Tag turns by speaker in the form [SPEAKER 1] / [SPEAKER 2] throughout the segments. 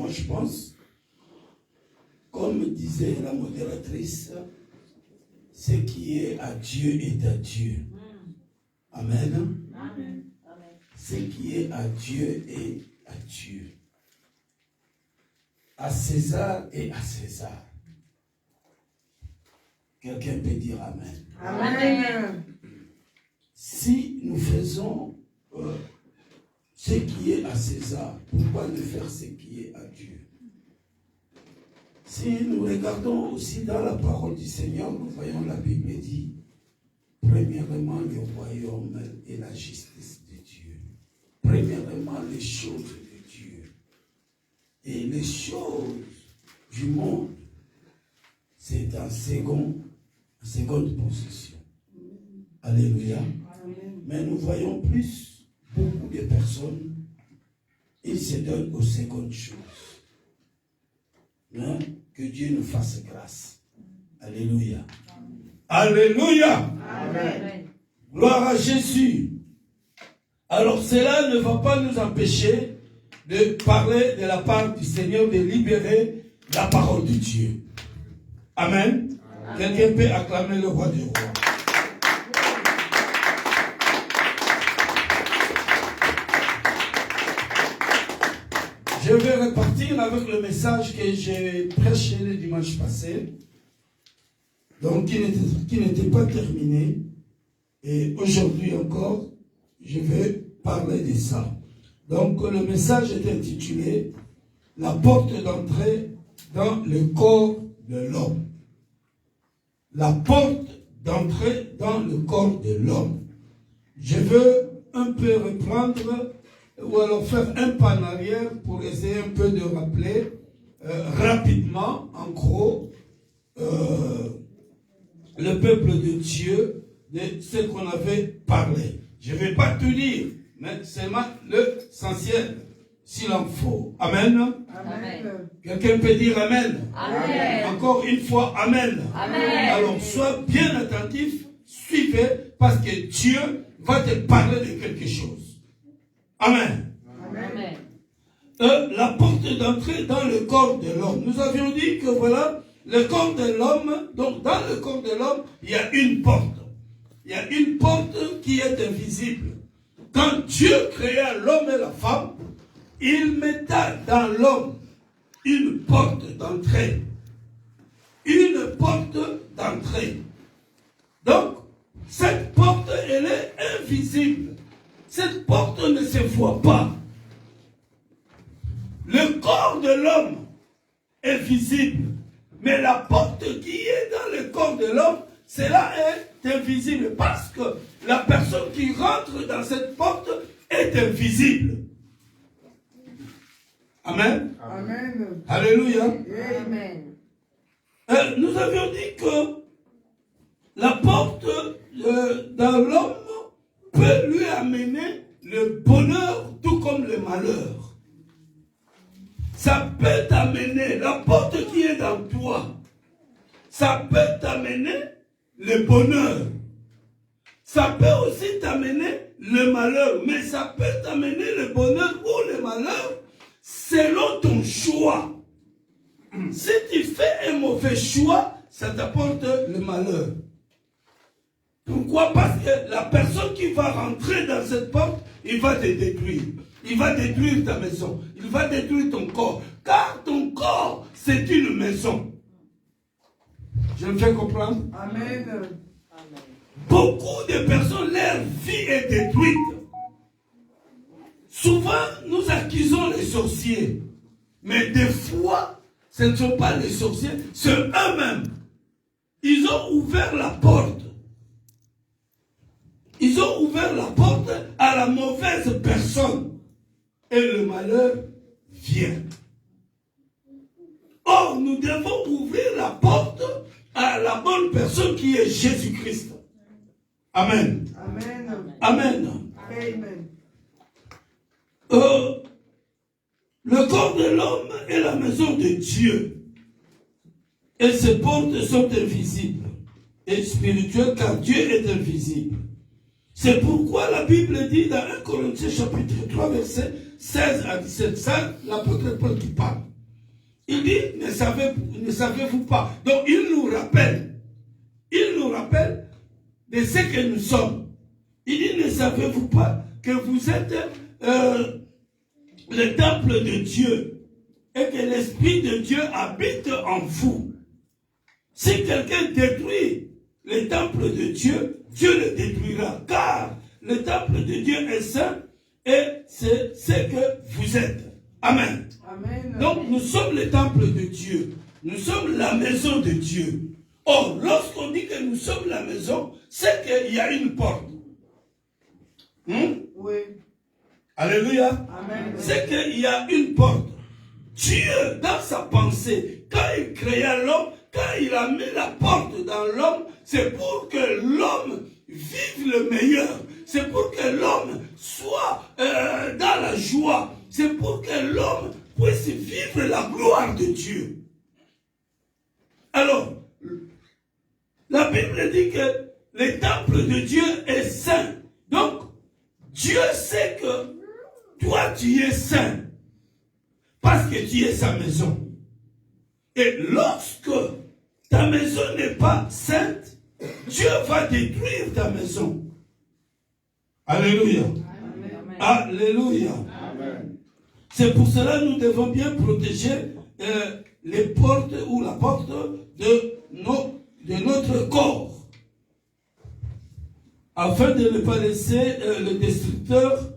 [SPEAKER 1] moi je pense, comme disait la modératrice, ce qui est à Dieu est à Dieu. Amen.
[SPEAKER 2] Amen.
[SPEAKER 1] Ce qui est à Dieu est à Dieu. À César et à César. Quelqu'un peut dire Amen.
[SPEAKER 2] Amen.
[SPEAKER 1] Si nous faisons ce qui est à César, pourquoi ne faire ce qui est à Dieu? Si nous regardons aussi dans la parole du Seigneur, nous voyons la Bible dit, premièrement le royaume et la justice de Dieu. Premièrement les choses de Dieu. Et les choses du monde, c'est en seconde position. Alléluia.
[SPEAKER 2] Amen.
[SPEAKER 1] Mais nous voyons plus, beaucoup de personnes, ils se donnent aux secondes choses. Hein? Que Dieu nous fasse grâce. Alléluia. Alléluia.
[SPEAKER 2] Amen.
[SPEAKER 1] Gloire à Jésus. Alors cela ne va pas nous empêcher de parler de la part du Seigneur, de libérer la parole de Dieu. Amen. Quelqu'un peut acclamer le roi des rois. Je vais repartir avec le message que j'ai prêché le dimanche passé, donc qui n'était pas terminé. Et aujourd'hui encore, je vais parler de ça. Donc le message est intitulé « La porte d'entrée dans le corps de l'homme ». La porte d'entrée dans le corps de l'homme. Je veux un peu reprendre ou alors faire un pas en arrière pour essayer un peu de rappeler rapidement, en gros, le peuple de Dieu de ce qu'on avait parlé. Je ne vais pas tout dire, mais c'est l'essentiel, s'il en faut. Amen.
[SPEAKER 2] Amen.
[SPEAKER 1] Quelqu'un peut dire Amen.
[SPEAKER 2] Amen.
[SPEAKER 1] Encore une fois, Amen.
[SPEAKER 2] Amen.
[SPEAKER 1] Alors, sois bien attentif, suivez, parce que Dieu va te parler de quelque chose. Amen.
[SPEAKER 2] Amen.
[SPEAKER 1] La porte d'entrée dans le corps de l'homme. Nous avions dit que voilà, le corps de l'homme, donc dans le corps de l'homme, il y a une porte. Il y a une porte qui est invisible. Quand Dieu créa l'homme et la femme, il metta dans l'homme une porte d'entrée. Une porte d'entrée. Donc, cette porte, elle est invisible. Cette porte ne se voit pas. Le corps de l'homme est visible. Mais la porte qui est dans le corps de l'homme, cela est invisible. Parce que la personne qui rentre dans cette porte est invisible. Amen.
[SPEAKER 2] Amen.
[SPEAKER 1] Alléluia.
[SPEAKER 2] Amen.
[SPEAKER 1] Nous avions dit que la porte dans l'homme peut lui amener le bonheur tout comme le malheur. Ça peut t'amener, la porte qui est dans toi, ça peut t'amener le bonheur. Ça peut aussi t'amener le malheur, mais ça peut t'amener le bonheur ou le malheur selon ton choix. Si tu fais un mauvais choix, ça t'apporte le malheur. Pourquoi? Parce que la personne qui va rentrer dans cette porte, il va te détruire. Il va détruire ta maison. Il va détruire ton corps. Car ton corps, c'est une maison. Je me fais comprendre?
[SPEAKER 2] Amen.
[SPEAKER 1] Beaucoup de personnes, leur vie est détruite. Souvent, nous accusons les sorciers. Mais des fois, ce ne sont pas les sorciers, c'est eux-mêmes. Ils ont ouvert la porte. Ils ont ouvert la porte à la mauvaise personne. Et le malheur vient. Or, nous devons ouvrir la porte à la bonne personne qui est Jésus-Christ. Amen.
[SPEAKER 2] Amen.
[SPEAKER 1] Amen.
[SPEAKER 2] Amen.
[SPEAKER 1] Le corps de l'homme est la maison de Dieu. Et ces portes sont invisibles et spirituelles car Dieu est invisible. C'est pourquoi la Bible dit dans 1 Corinthiens chapitre 3 verset 16 à 17, c'est l'apôtre Paul qui parle. Il dit, ne savez-vous pas? Donc il nous rappelle de ce que nous sommes. Il dit, ne savez-vous pas que vous êtes le temple de Dieu et que l'Esprit de Dieu habite en vous. Si quelqu'un détruit le temple de Dieu, Dieu le détruira, car le temple de Dieu est saint et c'est ce que vous êtes. Amen.
[SPEAKER 2] Amen.
[SPEAKER 1] Donc nous sommes le temple de Dieu. Nous sommes la maison de Dieu. Or, lorsqu'on dit que nous sommes la maison, c'est qu'il y a une porte.
[SPEAKER 2] Oui.
[SPEAKER 1] Alléluia.
[SPEAKER 2] Amen.
[SPEAKER 1] C'est qu'il y a une porte. Dieu, dans sa pensée, quand il créa l'homme, quand il a mis la porte dans l'homme, c'est pour que l'homme vive le meilleur. C'est pour que l'homme soit dans la joie. C'est pour que l'homme puisse vivre la gloire de Dieu. Alors, la Bible dit que le temple de Dieu est saint. Donc, Dieu sait que toi, tu es saint. Parce que tu es sa maison. Et lorsque ta maison n'est pas sainte, Dieu va détruire ta maison. Alléluia.
[SPEAKER 2] Amen.
[SPEAKER 1] Alléluia.
[SPEAKER 3] Amen.
[SPEAKER 1] C'est pour cela que nous devons bien protéger les portes ou la porte de notre corps. Afin de ne pas laisser le destructeur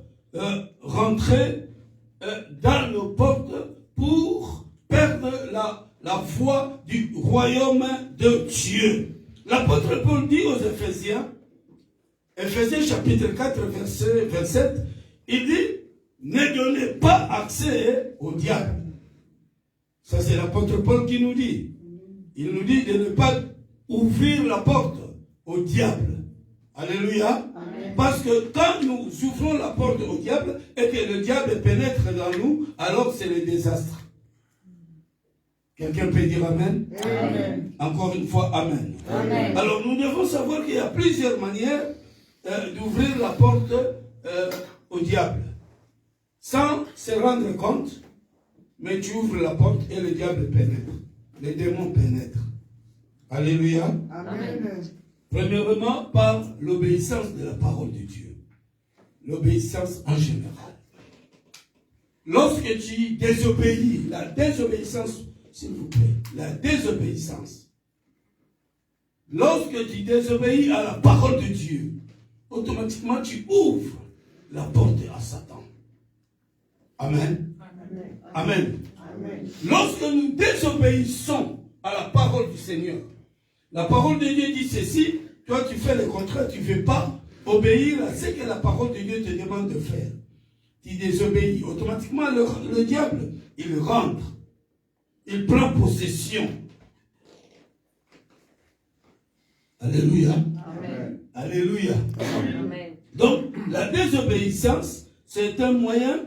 [SPEAKER 1] rentrer dans nos portes pour perdre la foi du royaume de Dieu. L'apôtre Paul dit aux Éphésiens, Éphésiens chapitre 4, verset 27, il dit, ne donnez pas accès au diable. Ça c'est l'apôtre Paul qui nous dit. Il nous dit de ne pas ouvrir la porte au diable. Alléluia.
[SPEAKER 2] Amen.
[SPEAKER 1] Parce que quand nous ouvrons la porte au diable et que le diable pénètre dans nous, alors c'est le désastre. Quelqu'un peut dire Amen?
[SPEAKER 2] Amen.
[SPEAKER 1] Encore une fois, Amen.
[SPEAKER 2] Amen.
[SPEAKER 1] Alors nous devons savoir qu'il y a plusieurs manières d'ouvrir la porte au diable. Sans se rendre compte, mais tu ouvres la porte et le diable pénètre. Les démons pénètrent. Alléluia.
[SPEAKER 2] Amen.
[SPEAKER 1] Premièrement, par l'obéissance de la parole de Dieu. L'obéissance en général. Lorsque tu désobéis, la désobéissance, s'il vous plaît, la désobéissance. Lorsque tu désobéis à la parole de Dieu, automatiquement tu ouvres la porte à Satan. Amen. Amen.
[SPEAKER 2] Amen.
[SPEAKER 1] Lorsque nous désobéissons à la parole du Seigneur, la parole de Dieu dit ceci, toi tu fais le contraire, tu ne veux pas obéir à ce que la parole de Dieu te demande de faire. Tu désobéis. Automatiquement, le diable, il rentre. Il prend possession. Alléluia.
[SPEAKER 2] Amen.
[SPEAKER 1] Alléluia.
[SPEAKER 2] Amen.
[SPEAKER 1] Donc, la désobéissance, c'est un moyen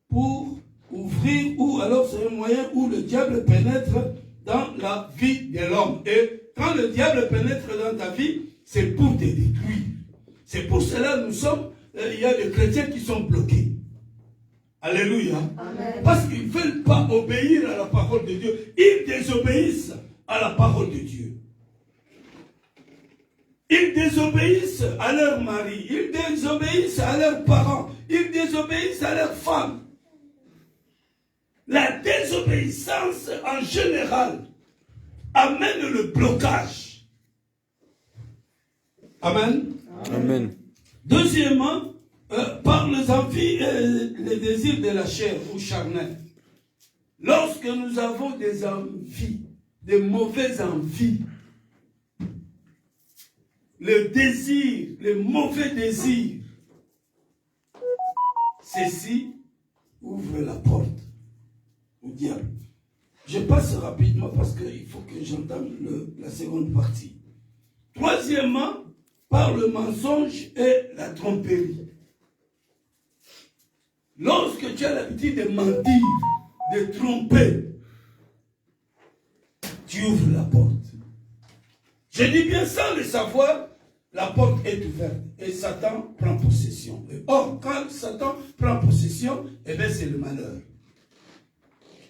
[SPEAKER 1] pour ouvrir, ou alors c'est un moyen où le diable pénètre dans la vie de l'homme. Et quand le diable pénètre dans ta vie, c'est pour te détruire. C'est pour cela que nous sommes, il y a des chrétiens qui sont bloqués. Alléluia.
[SPEAKER 2] Amen.
[SPEAKER 1] Parce qu'ils ne veulent pas obéir à la parole de Dieu. Ils désobéissent à la parole de Dieu. Ils désobéissent à leur mari. Ils désobéissent à leurs parents. Ils désobéissent à leurs femmes. La désobéissance en général amène le blocage. Amen.
[SPEAKER 3] Amen.
[SPEAKER 1] Deuxièmement, par les envies et les désirs de la chair ou charnel. Lorsque nous avons des envies, des mauvaises envies, le désir, les mauvais désirs, ceci ouvre la porte au diable. Je passe rapidement parce qu'il faut que j'entame la seconde partie. Troisièmement, par le mensonge et la tromperie. Lorsque tu as l'habitude de mentir, de tromper, tu ouvres la porte. Je dis bien sans le savoir, la porte est ouverte et Satan prend possession. Et or, quand Satan prend possession, eh bien c'est le malheur.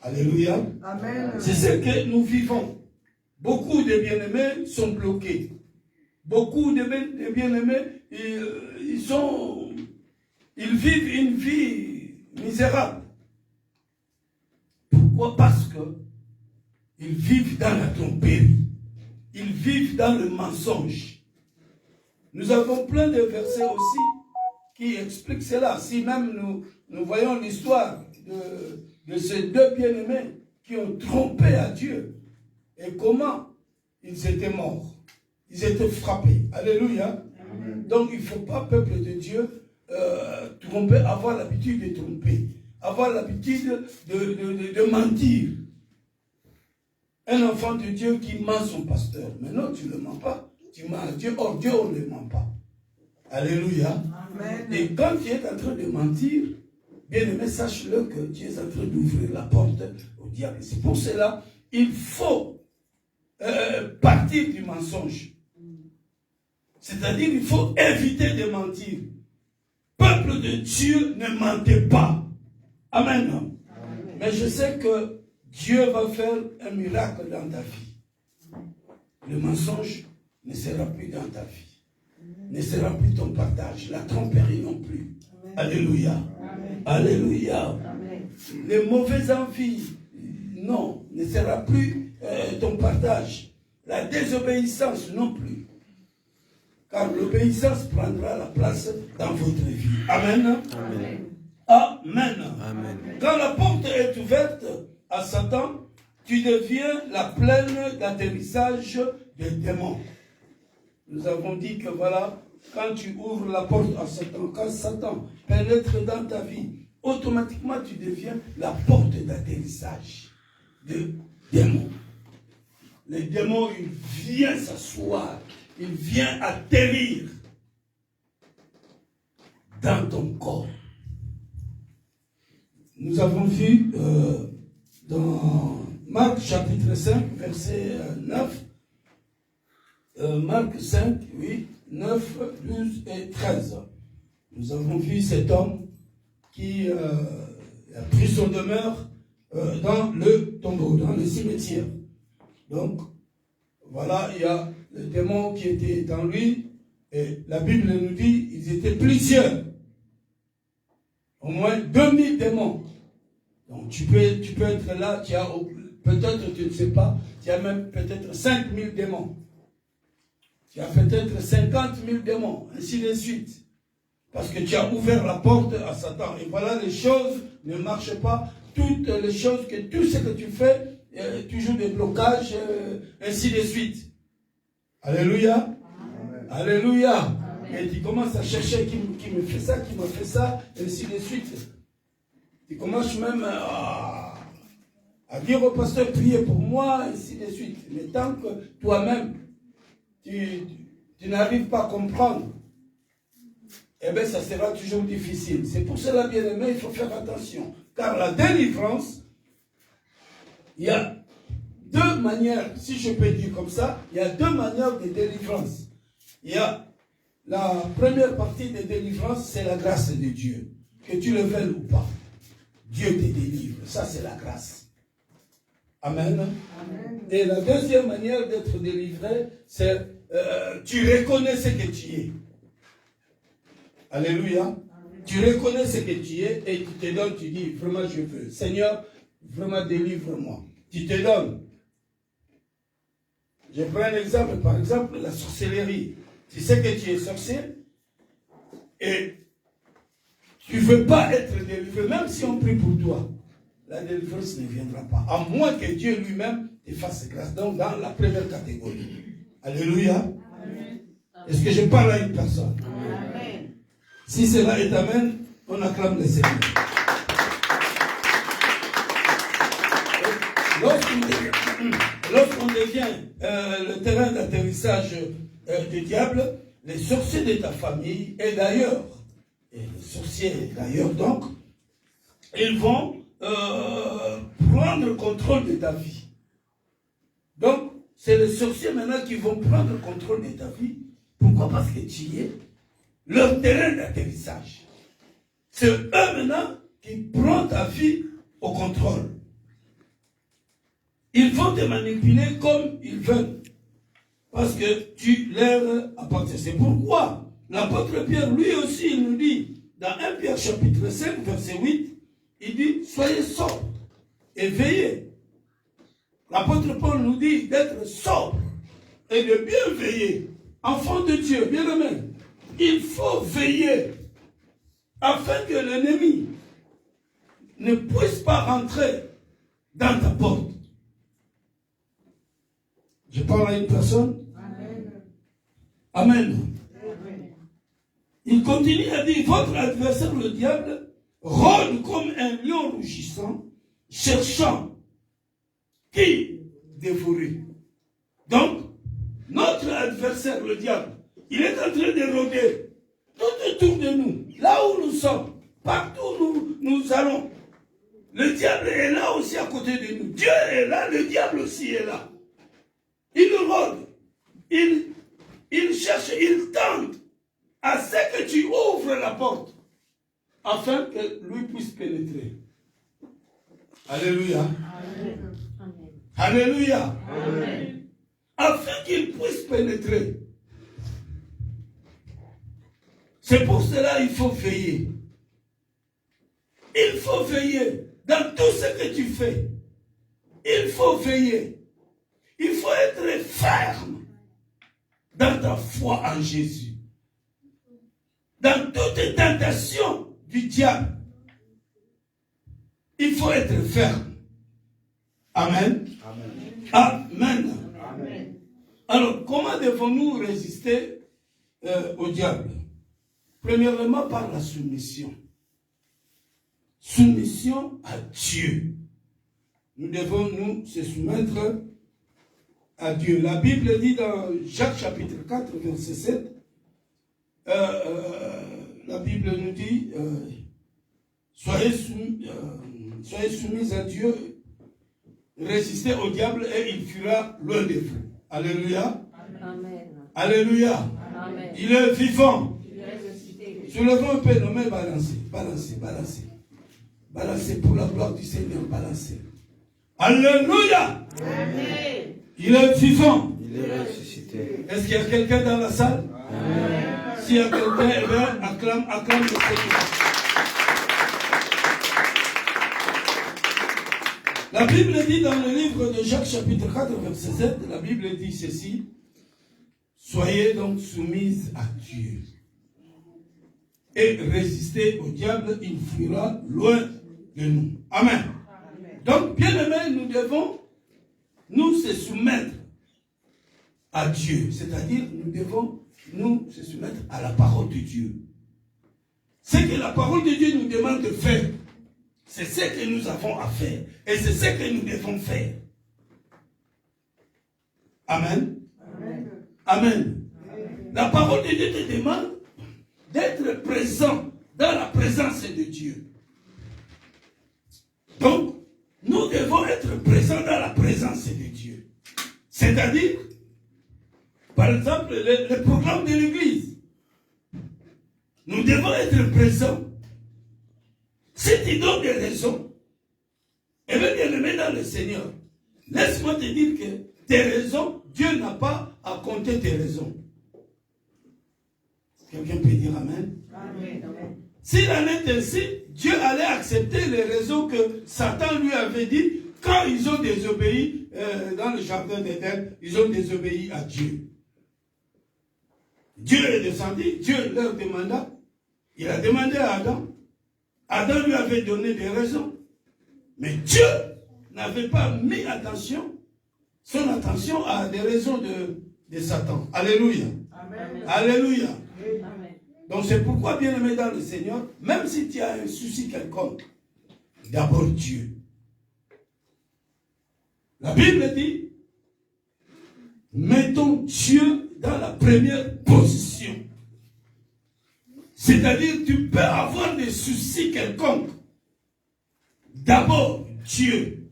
[SPEAKER 1] Alléluia.
[SPEAKER 2] Amen.
[SPEAKER 1] C'est ce que nous vivons. Beaucoup de bien-aimés sont bloqués. Beaucoup de bien-aimés, ils vivent une vie misérable. Pourquoi? Parce que ils vivent dans la tromperie. Ils vivent dans le mensonge. Nous avons plein de versets aussi qui expliquent cela. Si même nous voyons l'histoire de ces deux bien-aimés qui ont trompé à Dieu et comment ils étaient morts. Ils étaient frappés. Alléluia. Amen. Donc il ne faut pas, peuple de Dieu, tromper, avoir l'habitude de tromper, avoir l'habitude de mentir. Un enfant de Dieu qui ment son pasteur. Mais non, tu ne le mens pas. Tu mens à Dieu. Or, Dieu, on ne le ment pas. Alléluia. Amen. Et quand tu es en train de mentir, bien aimé, sache-le que tu es en train d'ouvrir la porte au diable. C'est pour cela, il faut partir du mensonge. C'est-à-dire, il faut éviter de mentir. Peuple de Dieu, ne mentez pas. Amen. Amen. Mais je sais que Dieu va faire un miracle dans ta vie. Le mensonge ne sera plus dans ta vie. Ne sera plus ton partage. La tromperie non plus. Amen. Alléluia. Amen. Alléluia. Amen. Les mauvaises envies, non, ne sera plus ton partage. La désobéissance non plus. Car l'obéissance prendra la place dans votre vie. Amen. Amen. Amen. Amen. Quand la porte est ouverte à Satan, tu deviens la plaine d'atterrissage des démons. Nous avons dit que voilà, quand tu ouvres la porte à Satan, quand Satan pénètre dans ta vie, automatiquement tu deviens la porte d'atterrissage des démons. Les démons, ils viennent s'asseoir, ils viennent atterrir dans ton corps. Nous avons vu dans Marc chapitre 5, verset 9, Marc 5, oui, 9, 12 et 13. Nous avons vu cet homme qui a pris son demeure dans le tombeau, dans le cimetière. Donc, voilà, il y a le démon qui était en lui, et la Bible nous dit ils étaient plusieurs. Au moins 2000 démons. Donc tu peux être là, tu as peut-être, tu ne sais pas, tu as même peut-être 5000 démons. Tu as peut-être 50 000 démons, ainsi de suite. Parce que tu as ouvert la porte à Satan. Et voilà, les choses ne marchent pas. Toutes les choses, tout ce que tu fais, toujours des blocages, ainsi de suite. Alléluia. Amen. Alléluia. Amen. Et tu commences à chercher qui me fait ça, qui m'a fait ça, ainsi de suite. Tu commences même à dire au pasteur, priez pour moi, ainsi de suite. Mais tant que toi-même, tu n'arrives pas à comprendre, eh bien, ça sera toujours difficile. C'est pour cela, bien aimé, il faut faire attention. Car la délivrance, il y a deux manières, si je peux dire comme ça, il y a deux manières de délivrance. Il y a la première partie de délivrance, c'est la grâce de Dieu. Que tu le veuilles ou pas. Dieu te délivre. Ça, c'est la grâce. Amen. Amen. Et la deuxième manière d'être délivré, c'est tu reconnais ce que tu es. Alléluia. Amen. Tu reconnais ce que tu es et tu te donnes, tu dis, vraiment je veux. Seigneur, vraiment délivre-moi. Tu te donnes. Je prends un exemple, par exemple, la sorcellerie. Tu sais que tu es sorcier et tu ne veux pas être délivré, même si on prie pour toi. La délivrance ne viendra pas, à moins que Dieu lui-même te fasse grâce. Donc, dans la première catégorie. Alléluia. Amen. Est-ce que je parle à une personne? Amen. Si cela est amen, on acclame le Seigneur. Lorsqu'on devient le terrain d'atterrissage du diable, les sorciers de ta famille, et d'ailleurs, les sorciers d'ailleurs, donc, ils vont prendre le contrôle de ta vie. Donc, c'est les sorciers maintenant qui vont prendre le contrôle de ta vie. Pourquoi? Parce que tu es leur terrain d'atterrissage. C'est eux maintenant qui prennent ta vie au contrôle. Ils vont te manipuler comme ils veulent. Parce que tu leur appartiens. C'est pourquoi l'apôtre Pierre, lui aussi, il nous dit, dans 1 Pierre chapitre 5, verset 8, il dit, soyez sobres et veillez. L'apôtre Paul nous dit d'être sobre et de bien veiller. Enfant de Dieu, bien aimé, il faut veiller afin que l'ennemi ne puisse pas rentrer dans ta porte. Je parle à une personne. Amen. Amen. Il continue à dire, votre adversaire, le diable, rôde comme un lion rougissant, cherchant qui dévorer. Donc, notre adversaire, le diable, il est en train de rôder tout autour de nous, là où nous sommes, partout où nous allons. Le diable est là aussi à côté de nous. Dieu est là, le diable aussi est là. Il rôde, il cherche, il tente à ce que tu ouvres la porte afin que lui puisse pénétrer. Alléluia.
[SPEAKER 2] Amen.
[SPEAKER 1] Alléluia.
[SPEAKER 2] Amen.
[SPEAKER 1] Afin qu'il puisse pénétrer. C'est pour cela qu'il faut veiller. Il faut veiller dans tout ce que tu fais. Il faut veiller. Il faut être ferme dans ta foi en Jésus. Dans toute tentation du diable, il faut être ferme. Amen. Amen. Amen.
[SPEAKER 2] Amen.
[SPEAKER 1] Alors, comment devons-nous résister au diable? Premièrement, par la soumission. Soumission à Dieu. Nous devons nous se soumettre à Dieu. La Bible dit dans Jacques chapitre 4, verset 7, la Bible nous dit, soyez soumis à Dieu, résistez au diable et il fuira loin de vous. Alléluia.
[SPEAKER 2] Amen.
[SPEAKER 1] Alléluia.
[SPEAKER 2] Amen.
[SPEAKER 1] Il est vivant.
[SPEAKER 2] Il est ressuscité.
[SPEAKER 1] Soulevons un peu nos mains, balancez. Balancez pour la gloire du Seigneur, balancez. Alléluia.
[SPEAKER 2] Amen.
[SPEAKER 1] Il est vivant.
[SPEAKER 3] Il est ressuscité.
[SPEAKER 1] Est-ce qu'il y a quelqu'un dans la salle?
[SPEAKER 2] Amen.
[SPEAKER 1] S'il y a quelqu'un, eh bien, acclame le Seigneur. La Bible dit dans le livre de Jacques chapitre 4, verset 7, la Bible dit ceci, soyez donc soumises à Dieu et résistez au diable, il fuira loin de nous. Amen. Donc, bien aimés, nous devons nous se soumettre à Dieu. C'est-à-dire, nous devons nous se soumettre à la parole de Dieu. Ce que la parole de Dieu nous demande de faire, c'est ce que nous avons à faire. Et c'est ce que nous devons faire. Amen.
[SPEAKER 2] Amen.
[SPEAKER 1] Amen. La parole de Dieu te demande d'être présent dans la présence de Dieu. Donc, nous devons être présents dans la présence de Dieu. C'est-à-dire, par exemple, le programme de l'Église. Nous devons être présents. Si tu donnes des raisons, et bien bien-aimé dans le Seigneur, laisse-moi te dire que tes raisons, Dieu n'a pas à compter tes raisons. Quelqu'un peut dire Amen?
[SPEAKER 2] Amen.
[SPEAKER 1] S'il en est ainsi, Dieu allait accepter les raisons que Satan lui avait dit quand ils ont désobéi dans le jardin d'Éden, ils ont désobéi à Dieu. Dieu est descendu, Dieu leur demanda, il a demandé à Adam. Adam lui avait donné des raisons. Mais Dieu n'avait pas mis son attention à des raisons de Satan. Alléluia.
[SPEAKER 2] Amen.
[SPEAKER 1] Alléluia.
[SPEAKER 2] Amen.
[SPEAKER 1] Donc c'est pourquoi, bien aimé dans le Seigneur, même si tu as un souci quelconque, d'abord Dieu. La Bible dit, mettons Dieu dans la première position. C'est-à-dire, tu peux avoir des soucis quelconques. D'abord, Dieu.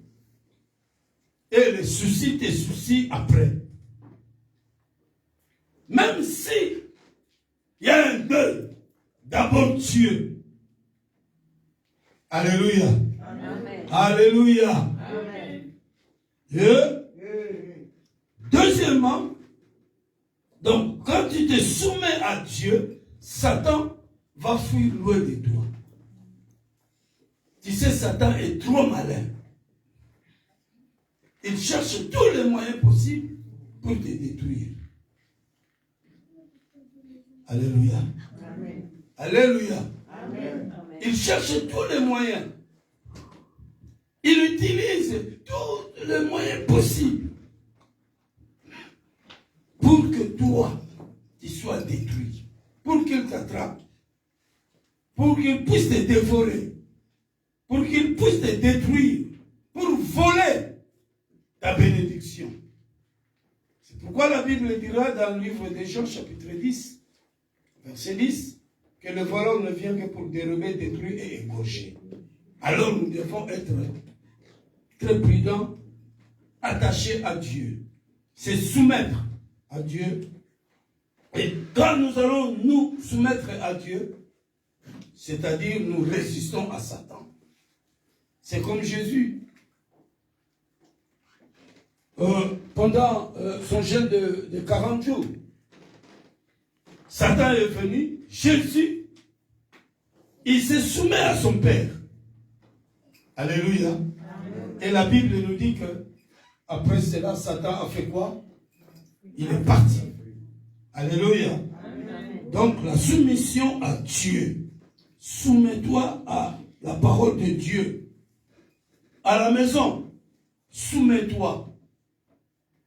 [SPEAKER 1] Et les soucis, tes soucis après. Même si il y a un deuil, d'abord Dieu. Alléluia.
[SPEAKER 2] Amen.
[SPEAKER 1] Alléluia.
[SPEAKER 2] Amen.
[SPEAKER 1] Deuxièmement, donc quand tu te soumets à Dieu, Satan va fuir loin de toi. Tu sais, Satan est trop malin. Il cherche tous les moyens possibles pour te détruire. Alléluia.
[SPEAKER 2] Amen.
[SPEAKER 1] Alléluia.
[SPEAKER 2] Amen.
[SPEAKER 1] Il cherche tous les moyens. Il utilise tous les moyens possibles pour que toi, tu sois détruit. Pour qu'il t'attrape. Pour qu'il puisse te dévorer. Pour qu'il puisse te détruire. Pour voler ta bénédiction. C'est pourquoi la Bible dira dans le livre de Jean, chapitre 10, verset 10, que le voleur ne vient que pour dérober, détruire et égorger. Alors nous devons être très prudents, attachés à Dieu. C'est soumettre à Dieu. Et quand nous allons nous soumettre à Dieu, c'est-à-dire nous résistons à Satan. C'est comme Jésus. Pendant son jeûne de 40 jours, Satan est venu, Jésus, il se soumet à son Père. Alléluia. Amen. Et la Bible nous dit que après cela, Satan a fait quoi? Il est parti. Alléluia. Amen. Donc la soumission à Dieu. Soumets-toi à la parole de Dieu. À la maison, soumets-toi.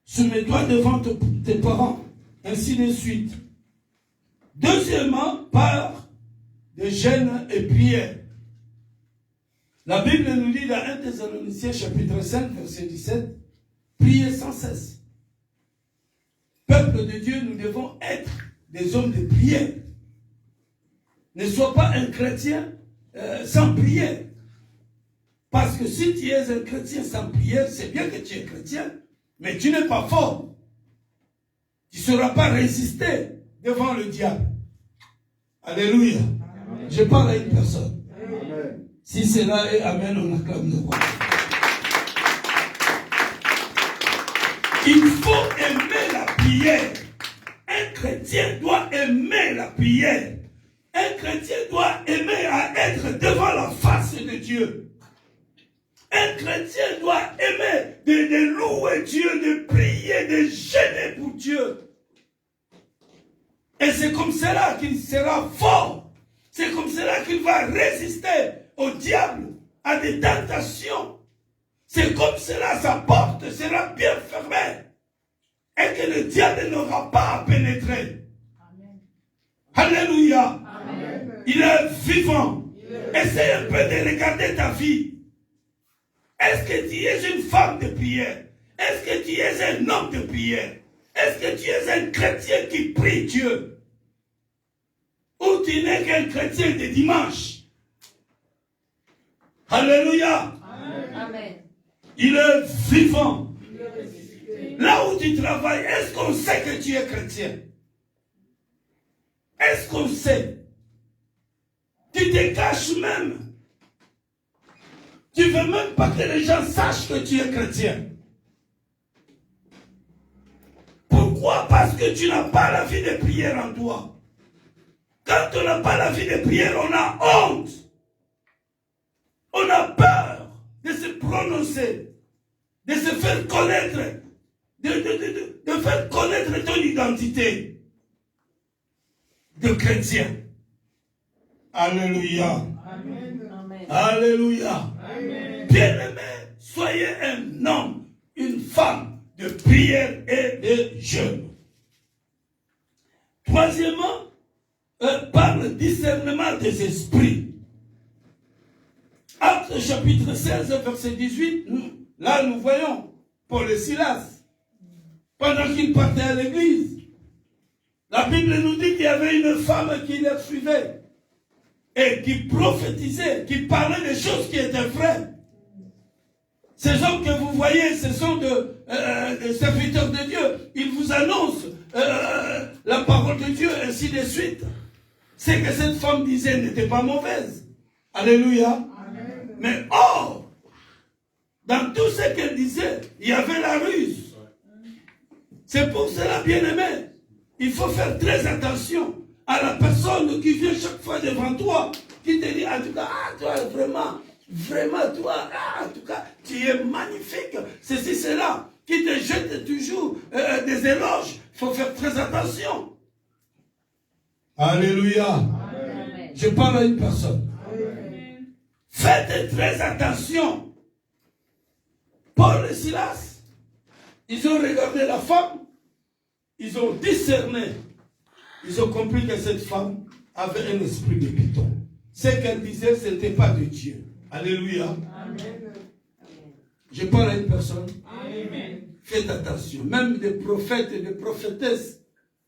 [SPEAKER 1] Soumets-toi devant tes parents, ainsi de suite. Deuxièmement, par des jeûnes et prières. La Bible nous dit dans 1 Thessaloniciens chapitre 5, verset 17, priez sans cesse. Peuple de Dieu, nous devons être des hommes de prière. Ne sois pas un chrétien sans prière. Parce que si tu es un chrétien sans prière, c'est bien que tu es chrétien, mais tu n'es pas fort. Tu ne sauras pas résister devant le diable. Alléluia. Amen. Je parle à une personne. Amen. Si cela est Amen, on acclame le roi. Il faut aimer la prière. Un chrétien doit aimer la prière. Un chrétien doit aimer à être devant la face de Dieu. Un chrétien doit aimer de louer Dieu, de prier, de gêner pour Dieu. Et c'est comme cela qu'il sera fort. C'est comme cela qu'il va résister au diable, à des tentations. C'est comme cela sa porte sera bien fermée. Et que le diable n'aura pas à pénétrer. Amen. Alléluia. Amen. Il est vivant. Essaye un peu de regarder ta vie. Est-ce que tu es une femme de prière? Est-ce que tu es un homme de prière? Est-ce que tu es un chrétien qui prie Dieu? Ou tu n'es qu'un chrétien de dimanche? Alléluia. Amen. Il est vivant. Là où tu travailles, est-ce qu'on sait que tu es chrétien? Est-ce qu'on sait? Tu te caches même. Tu ne veux même pas que les gens sachent que tu es chrétien. Pourquoi? Parce que tu n'as pas la vie de prière en toi. Quand on n'a pas la vie de prière, on a honte. On a peur de se prononcer, de se faire connaître, de faire connaître ton identité de chrétien. Alléluia. Amen. Alléluia. Bien-aimé, soyez un homme, une femme de prière et de jeûne. Troisièmement, par le discernement des esprits. Actes chapitre 16, verset 18, nous voyons Paul et Silas, pendant qu'ils partaient à l'église. La Bible nous dit qu'il y avait une femme qui les suivait et qui prophétisait, qui parlait des choses qui étaient vraies. Ces hommes que vous voyez, ce sont des serviteurs de Dieu. Ils vous annoncent la parole de Dieu, ainsi de suite. Ce que cette femme disait n'était pas mauvaise. Alléluia. Amen. Mais or, dans tout ce qu'elle disait, il il y avait la ruse. C'est pour cela, bien-aimé, il faut faire très attention à la personne qui vient chaque fois devant toi, qui te dit, en tout cas, ah, toi, vraiment, toi, ah, en tout cas, tu es magnifique, ceci, cela, qui te jette toujours des éloges. Il faut faire très attention. Alléluia.
[SPEAKER 2] Amen.
[SPEAKER 1] Je parle à une personne.
[SPEAKER 2] Amen.
[SPEAKER 1] Faites très attention. Paul et Silas, ils ont regardé la femme, ils ont discerné, ils ont compris que cette femme avait un esprit de python. Ce qu'elle disait, ce n'était pas de Dieu. Alléluia.
[SPEAKER 2] Amen.
[SPEAKER 1] Je parle à une personne.
[SPEAKER 2] Amen.
[SPEAKER 1] Faites attention. Même des prophètes et des prophétesses,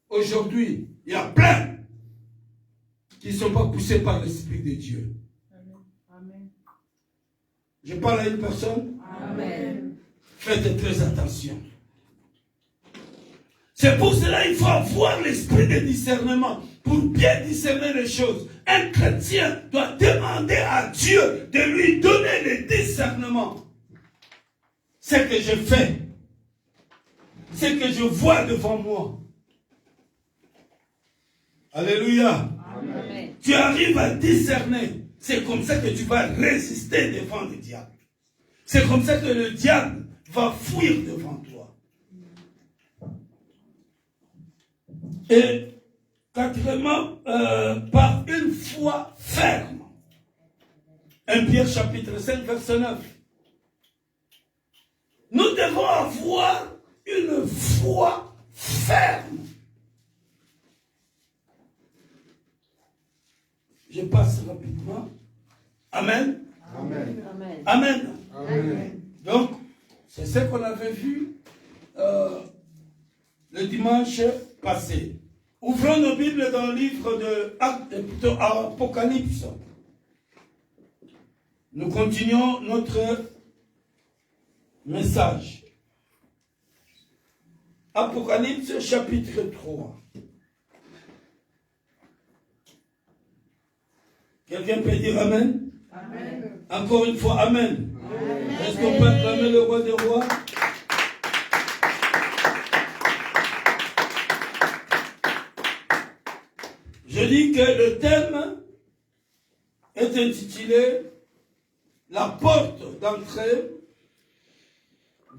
[SPEAKER 1] aujourd'hui, il y a plein qui ne sont pas poussés par l'Esprit de Dieu.
[SPEAKER 2] Amen.
[SPEAKER 1] Je parle à une personne.
[SPEAKER 2] Amen.
[SPEAKER 1] Faites très attention. C'est pour cela qu'il faut avoir l'esprit de discernement pour bien discerner les choses. Un chrétien doit demander à Dieu de lui donner le discernement. Ce que je fais, ce que je vois devant moi. Alléluia.
[SPEAKER 2] Amen.
[SPEAKER 1] Tu arrives à discerner. C'est comme ça que tu vas résister devant le diable. C'est comme ça que le diable va fuir devant toi. Et quatrièmement, par une foi ferme. 1 Pierre chapitre 5 verset 9. Nous devons avoir une foi ferme. Je passe rapidement. Amen.
[SPEAKER 3] Amen.
[SPEAKER 2] Amen.
[SPEAKER 1] Amen.
[SPEAKER 3] Amen.
[SPEAKER 1] Donc, c'est ce qu'on avait vu le dimanche passé. Ouvrons nos Bibles dans le livre de Apocalypse. Nous continuons notre message. Apocalypse chapitre 3. Quelqu'un peut dire Amen?
[SPEAKER 2] Amen.
[SPEAKER 1] Encore une fois, Amen.
[SPEAKER 2] Amen.
[SPEAKER 1] Est-ce qu'on peut acclamer le roi des rois? Je dis que le thème est intitulé La porte d'entrée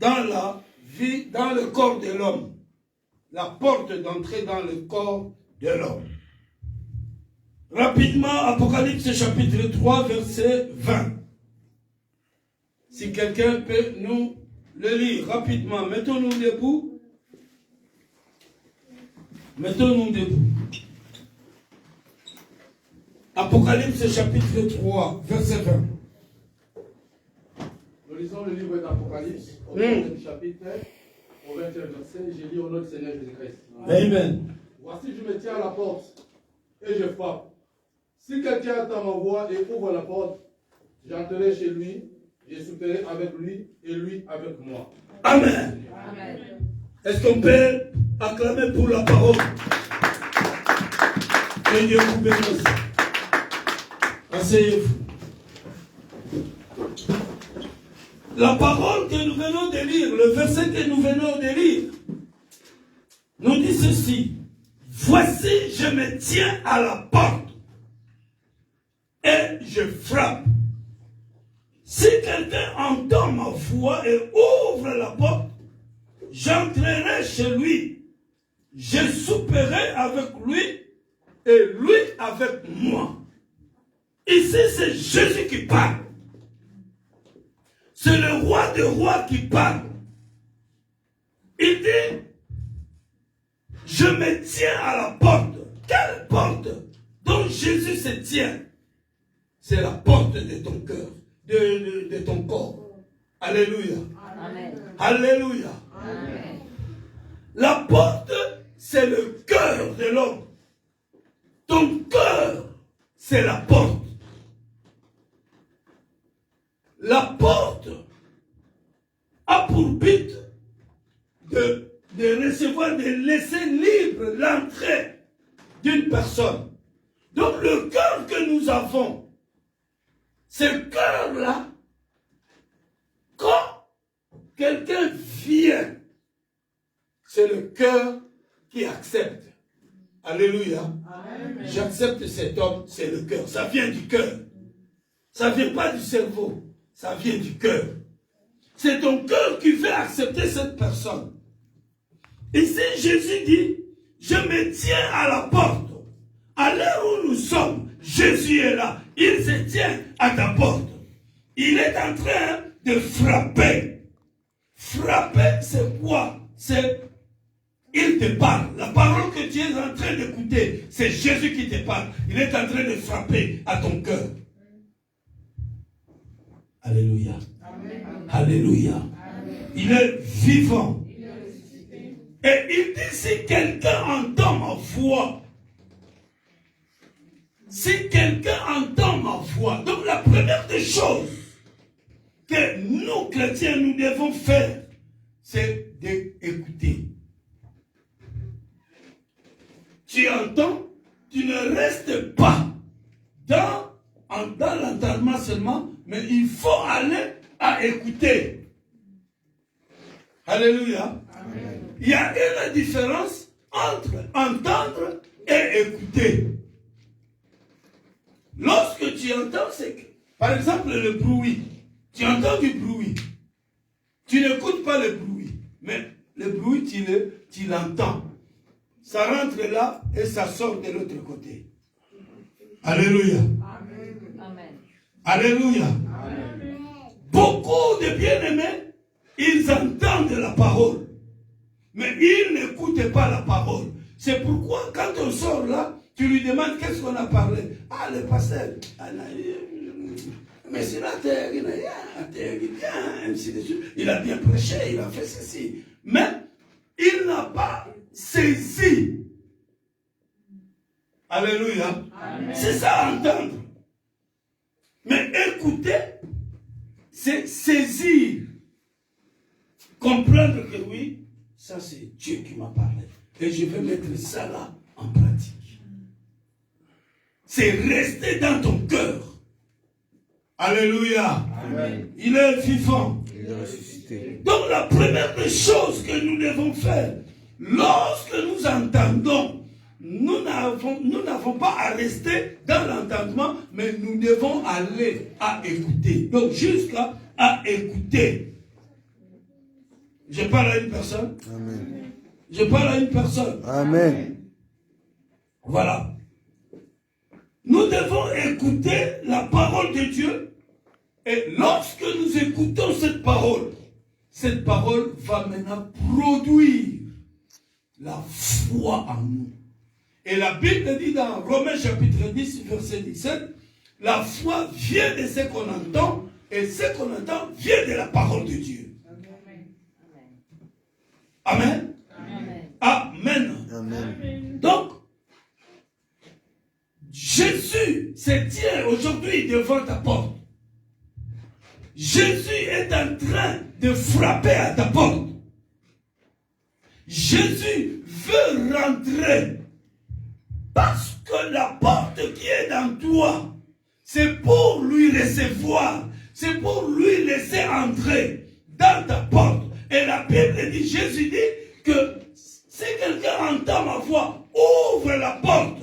[SPEAKER 1] dans la vie, dans le corps de l'homme. La porte d'entrée dans le corps de l'homme. Rapidement, Apocalypse chapitre 3, verset 20. Si quelqu'un peut nous le lire rapidement, mettons-nous debout. Mettons-nous debout. Apocalypse chapitre 3, verset 20.
[SPEAKER 3] Nous lisons le livre d'Apocalypse, au premier chapitre, au 20e verset. J'ai lu au nom du Seigneur Jésus-Christ.
[SPEAKER 1] Amen.
[SPEAKER 3] Voici, je me tiens à la porte et je frappe. Si quelqu'un entend ma voix et ouvre la porte, j'entrerai chez lui, je souperai avec lui et lui avec moi.
[SPEAKER 1] Amen.
[SPEAKER 2] Amen.
[SPEAKER 1] Est-ce qu'on peut acclamer pour la parole? Que Dieu vous bénisse. Asseyez-vous. La parole que nous venons de lire, le verset que nous venons de lire, nous dit ceci. Voici, je me tiens à la porte et je frappe. Si quelqu'un entend ma voix et ouvre la porte, j'entrerai chez lui. Je souperai avec lui et lui avec moi. Ici, c'est Jésus qui parle. C'est le roi des rois qui parle. Il dit, je me tiens à la porte. Quelle porte dont Jésus se tient? C'est la porte de ton cœur, de ton corps. Alléluia.
[SPEAKER 2] Amen.
[SPEAKER 1] Alléluia.
[SPEAKER 2] Amen.
[SPEAKER 1] La porte, c'est le cœur de l'homme. Ton cœur, c'est la porte. La porte a pour but de recevoir, de laisser libre l'entrée d'une personne. Donc le cœur que nous avons, ce cœur-là, quand quelqu'un vient, c'est le cœur qui accepte. Alléluia. J'accepte cet homme, c'est le cœur. Ça vient du cœur. Ça ne vient pas du cerveau. Ça vient du cœur. C'est ton cœur qui fait accepter cette personne. Ici, Jésus dit, je me tiens à la porte. À l'heure où nous sommes, Jésus est là. Il se tient à ta porte. Il est en train de frapper. Frapper, c'est quoi? C'est, il te parle. La parole que tu es en train d'écouter, c'est Jésus qui te parle. Il est en train de frapper à ton cœur. Alléluia. Amen. Alléluia. Amen. Il est vivant. Et il dit, si quelqu'un entend ma voix, si quelqu'un entend ma voix, donc la première des choses que nous, chrétiens, nous devons faire, c'est d'écouter. Tu entends, tu ne restes pas dans l'entendement seulement, mais il faut aller à écouter. Alléluia. Amen. Il y a une différence entre entendre et écouter. Lorsque tu entends, c'est que, par exemple, le bruit. Tu entends du bruit. Tu n'écoutes pas le bruit. Mais le bruit, tu l'entends. Ça rentre là et ça sort de l'autre côté. Alléluia. Amen. Alléluia. Amen. Beaucoup de bien-aimés, ils entendent la parole. Mais ils n'écoutent pas la parole. C'est pourquoi quand on sort là, tu lui demandes qu'est-ce qu'on a parlé. Ah, le pasteur. Mais c'est la terre, il a bien prêché, il a fait ceci. Mais il n'a pas saisi. Alléluia. C'est ça entendre. Mais écouter, c'est saisir. Comprendre que oui, ça c'est Dieu qui m'a parlé. Et je vais mettre ça là en pratique. C'est rester dans ton cœur. Alléluia. Amen. Il est vivant. Il est ressuscité. Donc la première des choses que nous devons faire, lorsque nous entendons, nous n'avons pas à rester dans l'entendement, mais nous devons aller à écouter. Donc jusqu'à écouter. Je parle à une personne. Amen. Je parle à une personne. Amen. Voilà. Nous devons écouter la parole de Dieu. Et lorsque nous écoutons cette parole va maintenant produire la foi en nous. Et la Bible dit dans Romains chapitre 10, verset 17, la foi vient de ce qu'on entend, et ce qu'on entend vient de la parole de Dieu. Amen. Amen. Amen. Amen. Donc, Jésus se tient aujourd'hui devant ta porte. Jésus est en train de frapper à ta porte. Jésus veut rentrer. Parce que la porte qui est dans toi, c'est pour lui recevoir. C'est pour lui laisser entrer dans ta porte. Et la Bible dit, Jésus dit que si quelqu'un entend ma voix, ouvre la porte.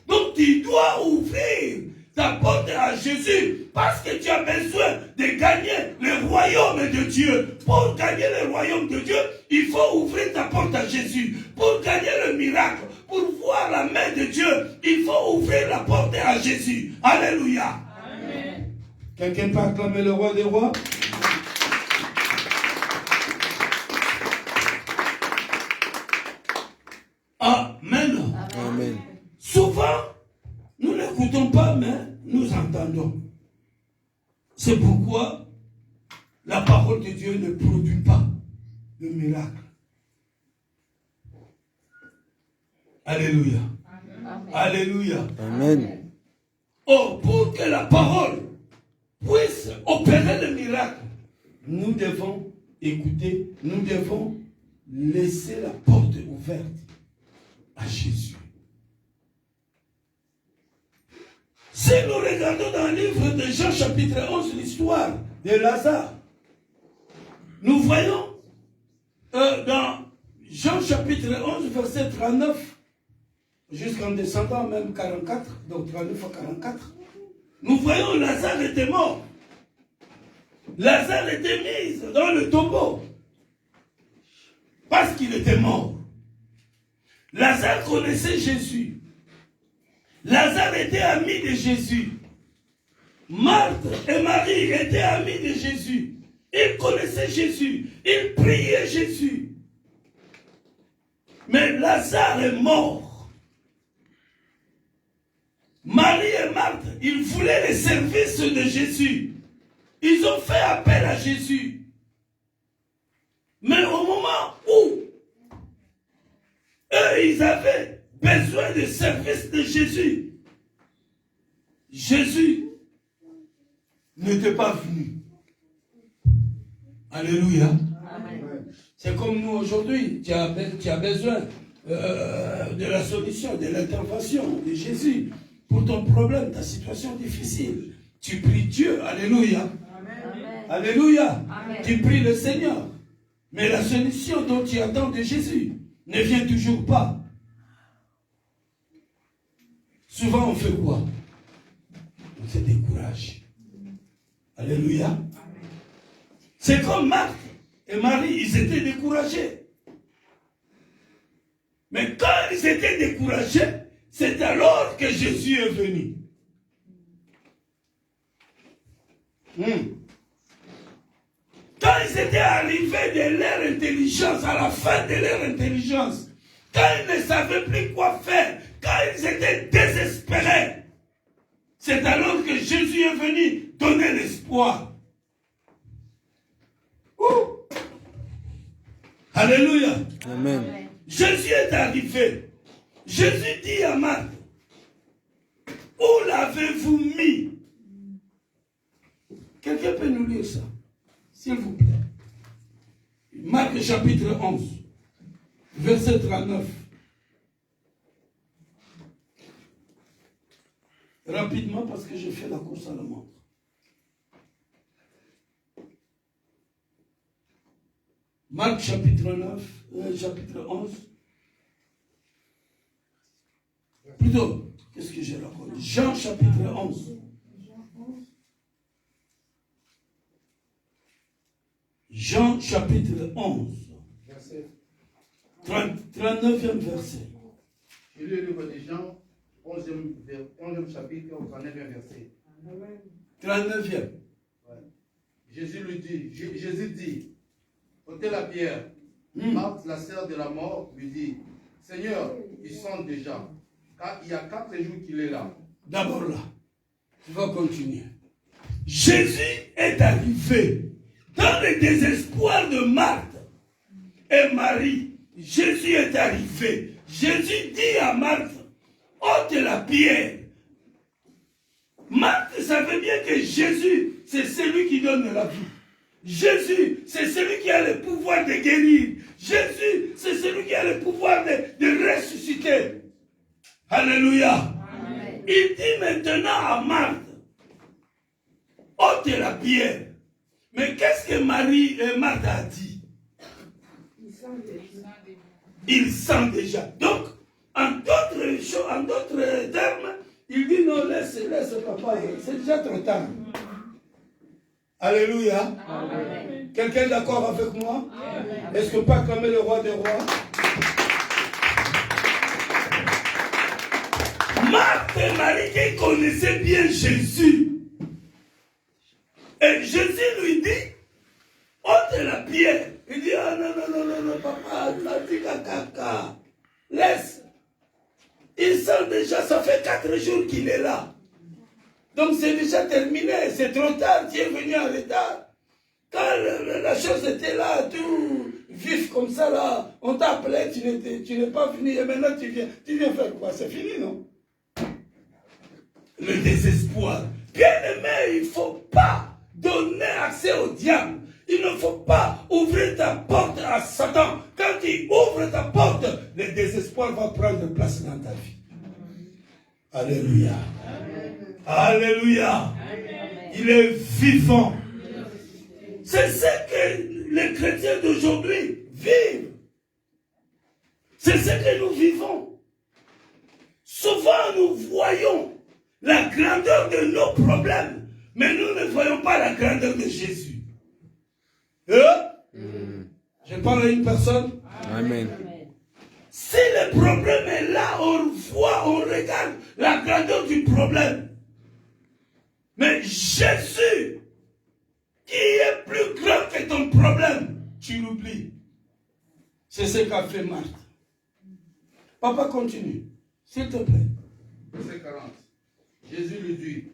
[SPEAKER 1] Donc tu dois ouvrir ta porte à Jésus parce que tu as besoin de gagner le royaume de Dieu. Pour gagner le royaume de Dieu, il faut ouvrir ta porte à Jésus. Pour gagner le miracle, pour voir la main de Dieu, il faut ouvrir la porte à Jésus. Alléluia. Amen. Quelqu'un peut acclamer le roi des rois? Amen. Amen. Souvent, nous n'écoutons pas, mais nous entendons. C'est pourquoi la parole de Dieu ne produit pas de miracle. Alléluia. Amen. Alléluia. Amen. Oh, pour que la parole puisse opérer le miracle, nous devons écouter, nous devons laisser la porte ouverte à Jésus. Si nous regardons dans le livre de Jean chapitre 11, l'histoire de Lazare, nous voyons dans Jean chapitre 11, verset 39, jusqu'en descendant même 44, donc 39 à 44, nous voyons Lazare était mort. Lazare était mis dans le tombeau parce qu'il était mort. Lazare connaissait Jésus. Lazare était ami de Jésus. Marthe et Marie étaient amis de Jésus. Ils connaissaient Jésus. Ils priaient Jésus. Mais Lazare est mort. Marie et Marthe, ils voulaient les services de Jésus. Ils ont fait appel à Jésus. Mais au moment où eux, ils avaient besoin des services de Jésus, Jésus n'était pas venu. Alléluia.
[SPEAKER 2] Amen.
[SPEAKER 1] C'est comme nous aujourd'hui, tu as besoin de la solution, de l'intervention de Jésus pour ton problème, ta situation difficile. Tu pries Dieu, alléluia.
[SPEAKER 2] Amen.
[SPEAKER 1] Alléluia.
[SPEAKER 2] Amen.
[SPEAKER 1] Tu pries le Seigneur. Mais la solution dont tu attends de Jésus ne vient toujours pas. Souvent on fait quoi? On se décourage. Alléluia. C'est comme Marthe et Marie, ils étaient découragés. Mais quand ils étaient découragés, c'est alors que Jésus est venu. Quand ils étaient arrivés de leur intelligence, à la fin de leur intelligence, quand ils ne savaient plus quoi faire, quand ils étaient désespérés, c'est alors que Jésus est venu donner l'espoir. Alléluia.
[SPEAKER 4] Amen.
[SPEAKER 1] Jésus est arrivé. Jésus dit à Marthe, où l'avez-vous mis? Quelqu'un peut nous lire ça, s'il vous plaît. Marc chapitre 11, verset 39. Rapidement, parce que je fais la course à la montre. Marc chapitre 11. Plutôt, qu'est-ce que j'ai là? Jean chapitre 11. Jean chapitre 11.
[SPEAKER 3] Verset.
[SPEAKER 1] 39e verset.
[SPEAKER 3] Je lis le livre de Jean, 11e chapitre, 39e verset.
[SPEAKER 1] 39e.
[SPEAKER 3] Ouais. Jésus dit, ôtez la pierre.
[SPEAKER 1] Hmm.
[SPEAKER 3] Marthe, la sœur de la mort, lui dit, Seigneur, ils sont déjà, car il y a 4 jours qu'il est là.
[SPEAKER 1] D'abord là, tu vas continuer. Jésus est arrivé dans le désespoir de Marthe et Marie. Jésus est arrivé. Jésus dit à Marthe, ôte la pierre. Marthe savait bien que Jésus, c'est celui qui donne la vie. Jésus, c'est celui qui a le pouvoir de guérir. Jésus, c'est celui qui a le pouvoir de ressusciter. Alléluia.
[SPEAKER 2] Amen.
[SPEAKER 1] Il dit maintenant à Marthe, ôte la pierre. Mais qu'est-ce que Marie et Marthe a dit? Il sent déjà. Donc, en d'autres termes, il dit non, laisse papa, c'est déjà trop tard. Alléluia.
[SPEAKER 2] Amen.
[SPEAKER 1] Quelqu'un est d'accord avec moi?
[SPEAKER 2] Amen.
[SPEAKER 1] Est-ce que pas acclamer le roi des rois? Marthe et Marie qui connaissaient bien Jésus. Et Jésus lui dit, ôte la pierre. Il dit, ah non, papa, caca. Laisse. Il sent déjà, ça fait 4 jours qu'il est là. Donc c'est déjà terminé, c'est trop tard, tu es venu en retard. Quand la chose était là, tout vif comme ça, là, on t'a appelé, tu n'es pas venu, et maintenant tu viens faire quoi? C'est fini, non? Le désespoir. Bien-aimé, il ne faut pas donner accès au diable. Il ne faut pas ouvrir ta porte à Satan. Quand tu ouvres ta porte, le désespoir va prendre place dans ta vie. Alléluia. Alléluia. Il est vivant. C'est ce que les chrétiens d'aujourd'hui vivent. C'est ce que nous vivons. Souvent, nous voyons la grandeur de nos problèmes, mais nous ne voyons pas la grandeur de Jésus. Je parle à une personne.
[SPEAKER 4] Amen.
[SPEAKER 1] Si le problème est là, on voit, on regarde la grandeur du problème. Mais Jésus, qui est plus grand que ton problème, tu l'oublies. C'est ce qu'a fait Marthe. Papa, continue, s'il te plaît.
[SPEAKER 3] Verset 40. Jésus lui dit,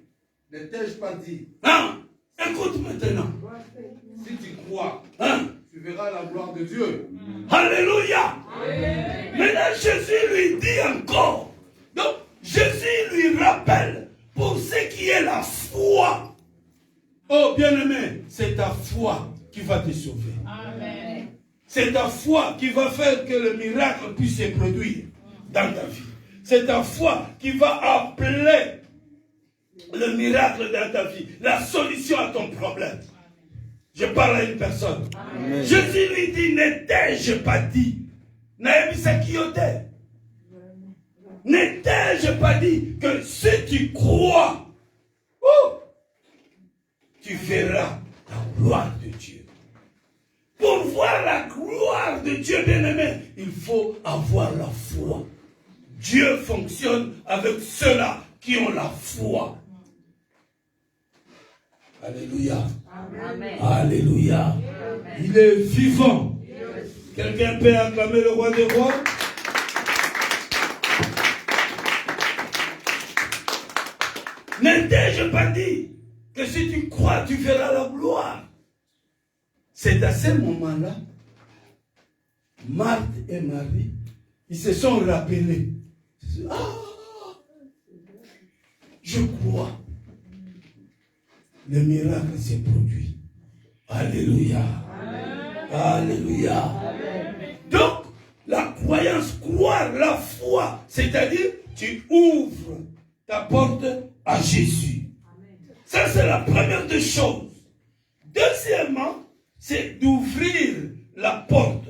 [SPEAKER 3] ne t'ai-je pas dit,
[SPEAKER 1] Hein? Écoute maintenant.
[SPEAKER 3] si tu crois,
[SPEAKER 1] Hein?
[SPEAKER 3] tu verras la gloire de Dieu.
[SPEAKER 1] Alléluia. Maintenant, Jésus lui dit encore. Donc, Jésus lui rappelle pour ce qui est la foi. Oh, bien-aimé, c'est ta foi qui va te sauver.
[SPEAKER 2] Amen.
[SPEAKER 1] C'est ta foi qui va faire que le miracle puisse se produire dans ta vie. C'est ta foi qui va appeler le miracle dans ta vie, la solution à ton problème. Je parle à une personne.
[SPEAKER 4] Amen.
[SPEAKER 1] Jésus lui dit, ne t'ai-je pas dit? Ne t'ai-je pas dit que si tu crois, tu verras la gloire de Dieu. Pour voir la gloire de Dieu, bien-aimé, il faut avoir la foi. Dieu fonctionne avec ceux-là qui ont la foi. Alléluia.
[SPEAKER 2] Amen.
[SPEAKER 1] Alléluia.
[SPEAKER 2] Amen.
[SPEAKER 1] Il est vivant. Quelqu'un peut acclamer le roi des rois? Ne t'ai-je pas dit que si tu crois, tu verras la gloire? C'est à ce moment-là, Marthe et Marie, ils se sont rappelés. Ah, je crois. Le miracle s'est produit. Alléluia. Alléluia. Donc, la croyance, croire, la foi, c'est-à-dire, tu ouvres ta porte à Jésus. Ça, c'est la première des choses. Deuxièmement, c'est d'ouvrir la porte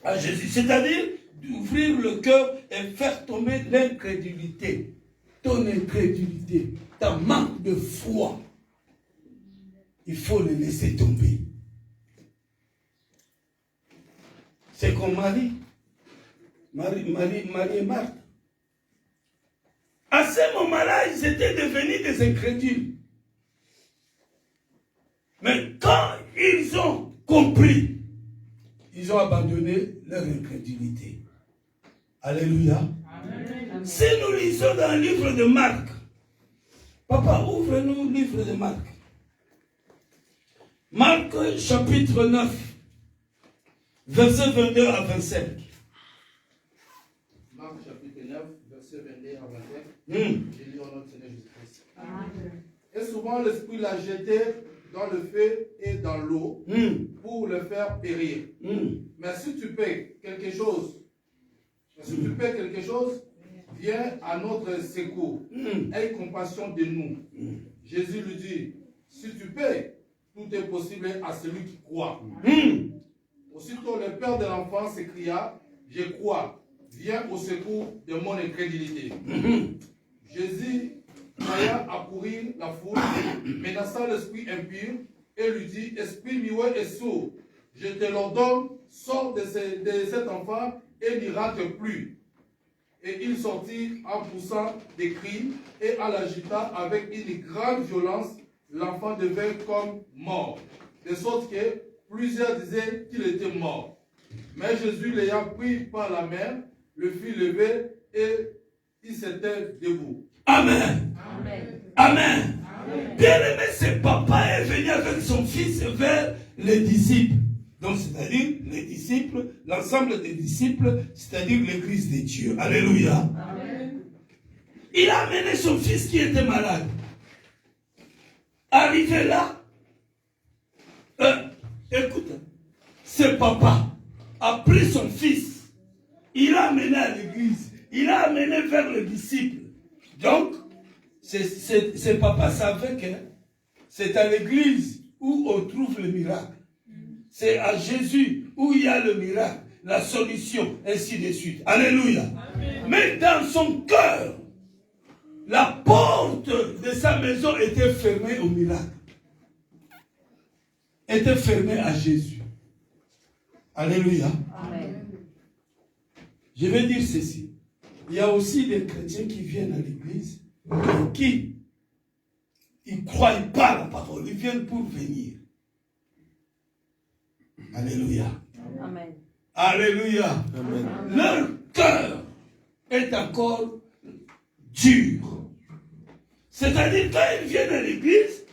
[SPEAKER 1] à Jésus. C'est-à-dire, d'ouvrir le cœur et faire tomber l'incrédulité. Ton incrédulité, ta manque de foi. Il faut le laisser tomber. C'est comme Marie et Marthe. À ce moment-là, ils étaient devenus des incrédules. Mais quand ils ont compris, ils ont abandonné leur incrédulité. Alléluia. Amen. Si nous lisons dans le livre de Marc, papa, ouvre-nous le livre de Marc. Marc chapitre 9, versets 22 à 25.
[SPEAKER 3] Marc chapitre 9, verset 22 à 25. Je lis au nom de Seigneur Jésus-Christ. Et souvent l'Esprit l'a jeté dans le feu et dans l'eau pour le faire périr. Mais si tu paies quelque chose, viens à notre secours. Aie compassion de nous. Jésus lui dit, si tu paies, tout est possible à celui qui croit. Aussitôt le père de l'enfant s'écria, je crois, viens au secours de mon incrédulité. Jésus croyant accourir la foule, menaça l'esprit impur et lui dit, esprit muet et sourd, je te l'ordonne, sors de cet enfant et n'y rate plus. Et il sortit en poussant des cris et en l'agitant avec une grande violence. L'enfant devint comme mort, de sorte que plusieurs disaient qu'il était mort. Mais Jésus l'ayant pris par la main, le fit lever et il s'était debout. Amen.
[SPEAKER 2] Amen.
[SPEAKER 1] Amen. Bien-aimé, ce papa est venu avec son fils vers les disciples. Donc, c'est-à-dire les disciples, l'ensemble des disciples, c'est-à-dire l'église de Dieu. Alléluia.
[SPEAKER 2] Amen.
[SPEAKER 1] Il a amené son fils qui était malade. Arrivé là, écoute, ce papa a pris son fils, il l'a amené à l'église, il l'a amené vers les disciples. Donc, ce papa savait que c'est à l'église où on trouve le miracle. C'est à Jésus où il y a le miracle. la solution, ainsi de suite. Alléluia. Amen. Mais dans son cœur, la porte de sa maison était fermée au miracle. Était fermée à Jésus. Alléluia.
[SPEAKER 2] Amen.
[SPEAKER 1] Je vais dire ceci. Il y a aussi des chrétiens qui viennent à l'église et qui ne croient pas à la parole. Ils viennent pour venir. Alléluia.
[SPEAKER 2] Amen.
[SPEAKER 1] Alléluia.
[SPEAKER 4] Amen.
[SPEAKER 1] Leur cœur est encore dur. C'est-à-dire, quand ils viennent à l'église,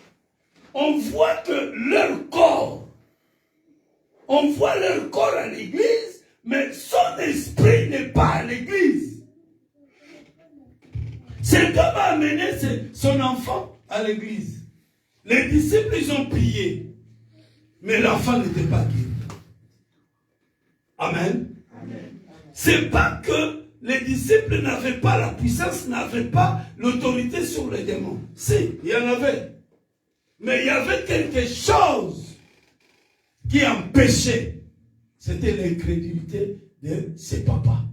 [SPEAKER 1] on voit que leur corps, on voit leur corps à l'église, mais son esprit n'est pas à l'église. Cet homme a amené son enfant à l'église. Les disciples, ils ont prié, mais l'enfant n'était pas guéri. Amen. C'est pas que les disciples n'avaient pas la puissance, n'avaient pas l'autorité sur les démons. Si, il y en avait. Mais il y avait quelque chose qui empêchait. C'était l'incrédulité de ses papas.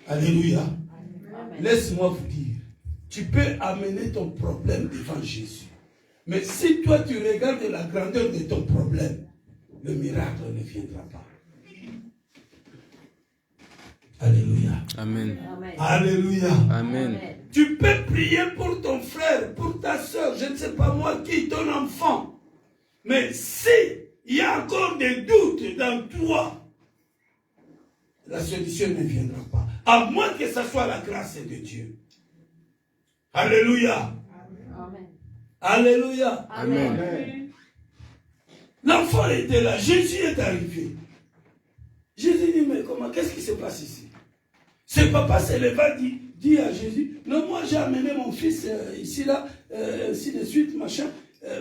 [SPEAKER 1] Alléluia. Laisse-moi vous dire, tu peux amener ton problème devant Jésus. Mais si toi tu regardes la grandeur de ton problème, le miracle ne viendra pas. Alléluia.
[SPEAKER 4] Amen.
[SPEAKER 2] Amen.
[SPEAKER 1] Alléluia.
[SPEAKER 4] Amen.
[SPEAKER 1] Tu peux prier pour ton frère, pour ta soeur, je ne sais pas moi qui, ton enfant. Mais si il y a encore des doutes dans toi, la solution ne viendra pas. À moins que ce soit la grâce de Dieu. Alléluia.
[SPEAKER 2] Amen.
[SPEAKER 1] Alléluia.
[SPEAKER 4] Amen.
[SPEAKER 1] L'enfant était là, Jésus est arrivé. Jésus dit, mais comment, qu'est-ce qui se passe ici? Ce papa se leva, dit à Jésus, non, moi j'ai amené mon fils ici, là, ainsi de suite, machin,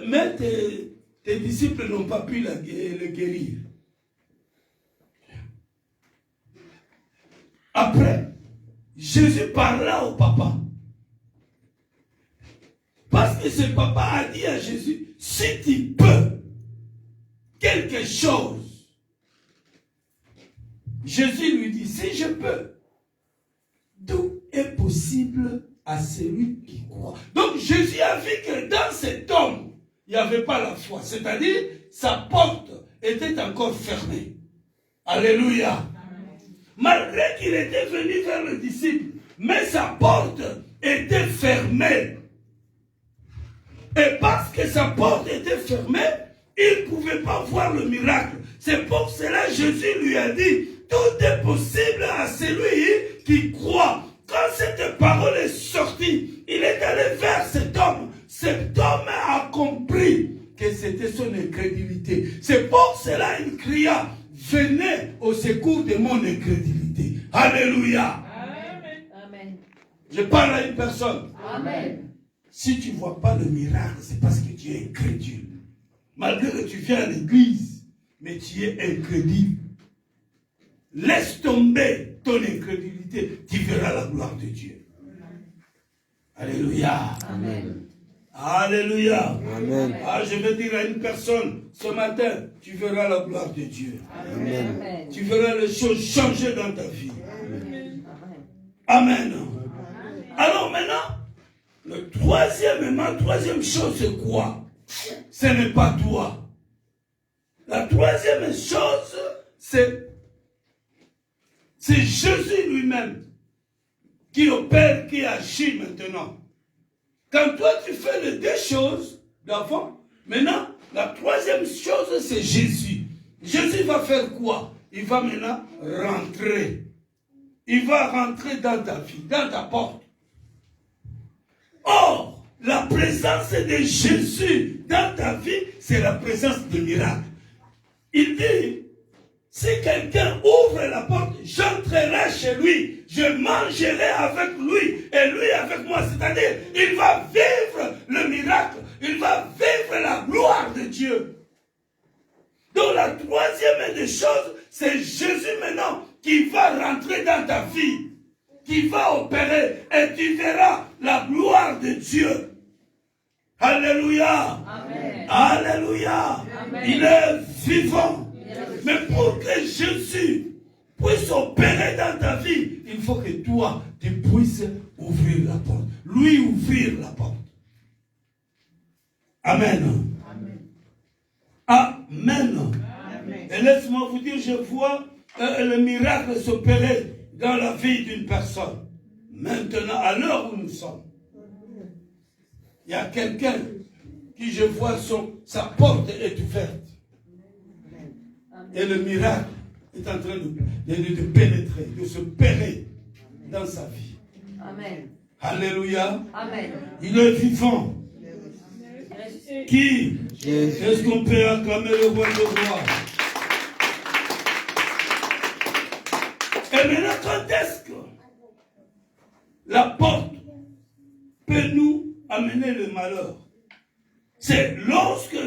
[SPEAKER 1] mais tes disciples n'ont pas pu le guérir. Après, Jésus parla au papa. Parce que ce papa a dit à Jésus, si tu peux quelque chose, Jésus lui dit, si je peux, tout est possible à celui qui croit. Donc Jésus a vu que dans cet homme, il n'y avait pas la foi. C'est-à-dire, sa porte était encore fermée. Alléluia. Malgré qu'il était venu vers le disciple, mais sa porte était fermée. Et parce que sa porte était fermée, il ne pouvait pas voir le miracle. C'est pour cela que Jésus lui a dit, tout est possible à celui qui croit. Quand cette parole est sortie, il est allé vers cet homme. Cet homme a compris que c'était son incrédulité. C'est pour cela qu'il cria, venez au secours de mon incrédulité. Alléluia.
[SPEAKER 2] Amen.
[SPEAKER 1] Je parle à une personne.
[SPEAKER 2] Amen.
[SPEAKER 1] Si tu ne vois pas le miracle, c'est parce que tu es incrédule. Malgré que tu viens à l'église, mais tu es incrédule. Laisse tomber ton incrédulité, tu verras la gloire de Dieu. Alléluia.
[SPEAKER 2] Amen.
[SPEAKER 1] Alléluia.
[SPEAKER 4] Amen.
[SPEAKER 1] Ah, je vais dire à une personne, ce matin, tu verras la gloire de Dieu.
[SPEAKER 2] Amen.
[SPEAKER 1] Tu verras les choses changer dans ta vie.
[SPEAKER 2] Amen.
[SPEAKER 1] Amen. Alors maintenant, le troisième chose, c'est quoi? Ce n'est pas toi. La troisième chose, c'est Jésus lui-même qui opère, qui agit maintenant. Quand toi tu fais les deux choses d'avant, maintenant, la troisième chose, c'est Jésus. Jésus va faire quoi? Il va maintenant rentrer. Il va rentrer dans ta vie, dans ta porte. Or, la présence de Jésus dans ta vie, c'est la présence de miracle. Il dit, si quelqu'un ouvre la porte, j'entrerai chez lui, je mangerai avec lui et lui avec moi. C'est-à-dire, il va vivre le miracle, il va vivre la gloire de Dieu. Donc la troisième des choses, c'est Jésus maintenant qui va rentrer dans ta vie, qui va opérer et tu verras la gloire de Dieu. Alléluia.
[SPEAKER 2] Amen.
[SPEAKER 1] Alléluia.
[SPEAKER 2] Amen.
[SPEAKER 1] Il est vivant. Mais pour que Jésus puisse opérer dans ta vie, il faut que toi, tu puisses ouvrir la porte. Lui ouvrir la porte. Amen. Amen. Et laisse-moi vous dire, je vois le miracle s'opérer dans la vie d'une personne. Maintenant, à l'heure où nous sommes, il y a quelqu'un qui, je vois, sa porte est ouverte. Et le miracle est en train de pénétrer, de se pérer dans sa vie.
[SPEAKER 2] Amen.
[SPEAKER 1] Alléluia.
[SPEAKER 2] Amen.
[SPEAKER 1] Il est vivant. Qui est-ce qu'on peut acclamer le roi de roi? Et maintenant, quand est-ce que la porte peut nous amener le malheur? C'est lorsque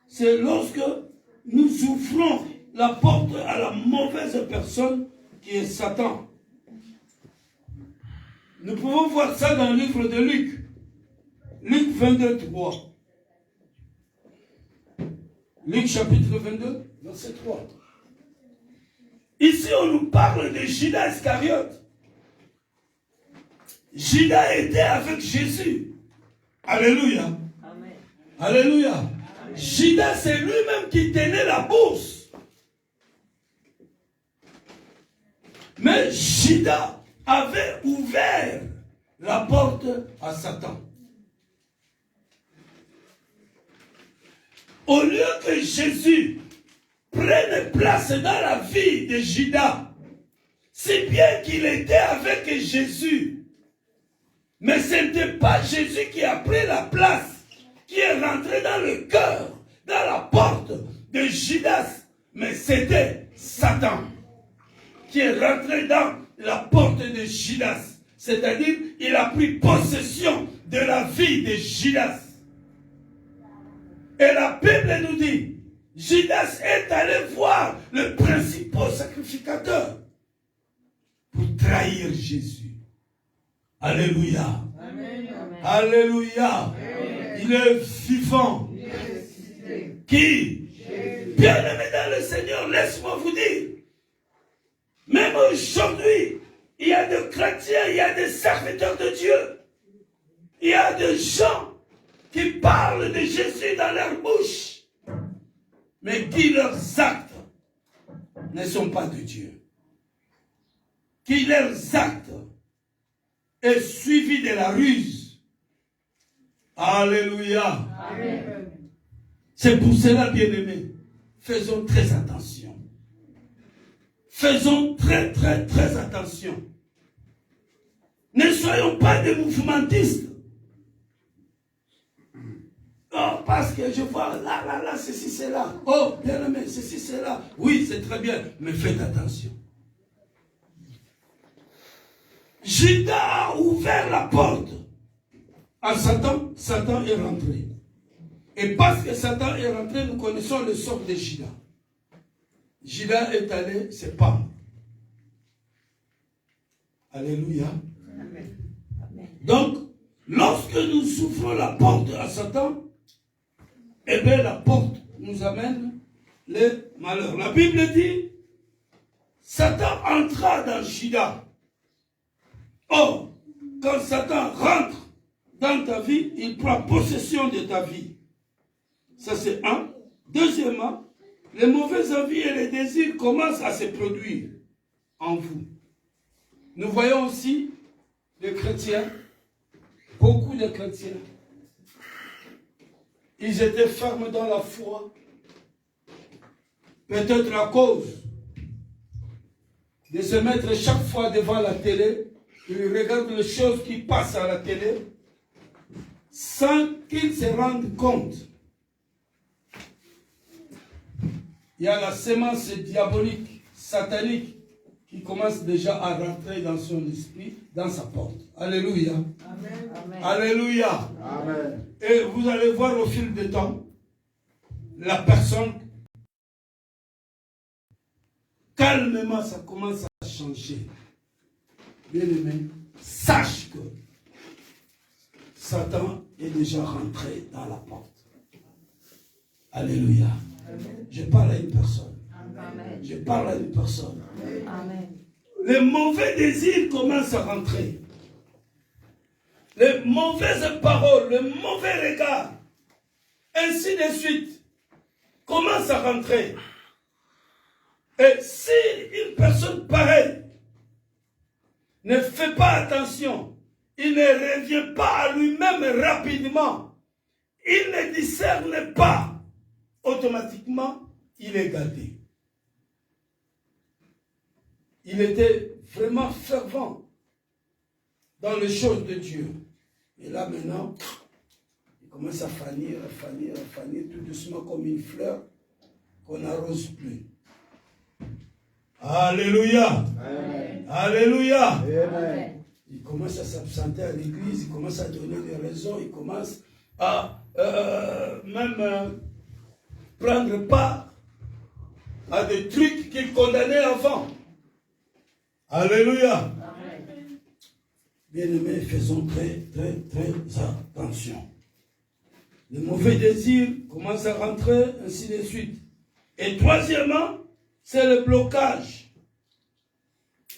[SPEAKER 1] c'est lorsque nous ouvrons la porte à la mauvaise personne qui est Satan. Nous pouvons voir ça dans le livre de Luc. Luc 22, 3. Luc chapitre 22, verset 3. Ici, on nous parle de Judas Iscariote. Judas était avec Jésus. Alléluia.
[SPEAKER 2] Amen.
[SPEAKER 1] Alléluia. Amen. Judas, c'est lui-même qui tenait la bourse. Mais Judas avait ouvert la porte à Satan. Au lieu que Jésus prenne place dans la vie de Judas, si bien qu'il était avec Jésus, mais ce n'était pas Jésus qui a pris la place, qui est rentré dans le cœur, dans la porte de Judas, mais c'était Satan qui est rentré dans la porte de Judas. C'est-à-dire, il a pris possession de la vie de Judas. Et la Bible nous dit, Judas est allé voir le principal sacrificateur pour trahir Jésus. Alléluia.
[SPEAKER 2] Amen.
[SPEAKER 1] Alléluia. Amen. Il est vivant. Qui? Bien-aimé dans le Seigneur, laisse-moi vous dire, même aujourd'hui, il y a des chrétiens, il y a des serviteurs de Dieu, il y a des gens qui parlent de Jésus dans leur bouche, mais qui leurs actes ne sont pas de Dieu. Qui leurs actes est suivi de la ruse. Alléluia. Amen. C'est pour cela, bien-aimés, faisons très attention. Faisons très, très, très attention. Ne soyons pas des mouvementistes. Oh, parce que je vois là, ceci, c'est là. Oh, bien aimé, ceci, c'est là. Oui, c'est très bien, mais faites attention. Judas a ouvert la porte à Satan. Satan est rentré. Et parce que Satan est rentré, nous connaissons le sort de Judas. Judas est allé se pendre. Alléluia. Amen. Donc, lorsque nous ouvrons la porte à Satan, eh bien la porte nous amène les malheurs. La Bible dit, Satan entra dans Judas. Or, quand Satan rentre dans ta vie, il prend possession de ta vie. Ça c'est un. Deuxièmement, les mauvaises envies et les désirs commencent à se produire en vous. Nous voyons aussi les chrétiens, beaucoup de chrétiens, ils étaient fermes dans la foi, peut-être à cause de se mettre chaque fois devant la télé, ils regardent les choses qui passent à la télé, sans qu'ils se rendent compte. Il y a la sémence diabolique, satanique, qui commence déjà à rentrer dans son esprit, dans sa porte. Alléluia. Amen. Alléluia. Amen. Et vous allez voir au fil du temps, la personne, calmement, ça commence à changer. Bien aimé, sache que Satan est déjà rentré dans la porte. Alléluia. Je parle à une personne.
[SPEAKER 2] Amen.
[SPEAKER 1] Je parle à une personne.
[SPEAKER 2] Amen.
[SPEAKER 1] Les mauvais désirs commencent à rentrer. Les mauvaises paroles, les mauvais regards, ainsi de suite, commencent à rentrer. Et si une personne pareille ne fait pas attention, il ne revient pas à lui-même rapidement, il ne discerne pas, automatiquement, il est gâté. Il était vraiment fervent dans les choses de Dieu. Et là maintenant, il commence à fanir, tout doucement comme une fleur qu'on n'arrose plus. Alléluia.
[SPEAKER 2] Amen.
[SPEAKER 1] Alléluia.
[SPEAKER 2] Amen.
[SPEAKER 1] Il commence à s'absenter à l'église, il commence à donner des raisons, il commence à prendre part à des trucs qu'il condamnait avant. Alléluia.
[SPEAKER 2] Amen.
[SPEAKER 1] Bien-aimés, faisons très attention. Les mauvais désirs commencent à rentrer, ainsi de suite. Et troisièmement, c'est le blocage.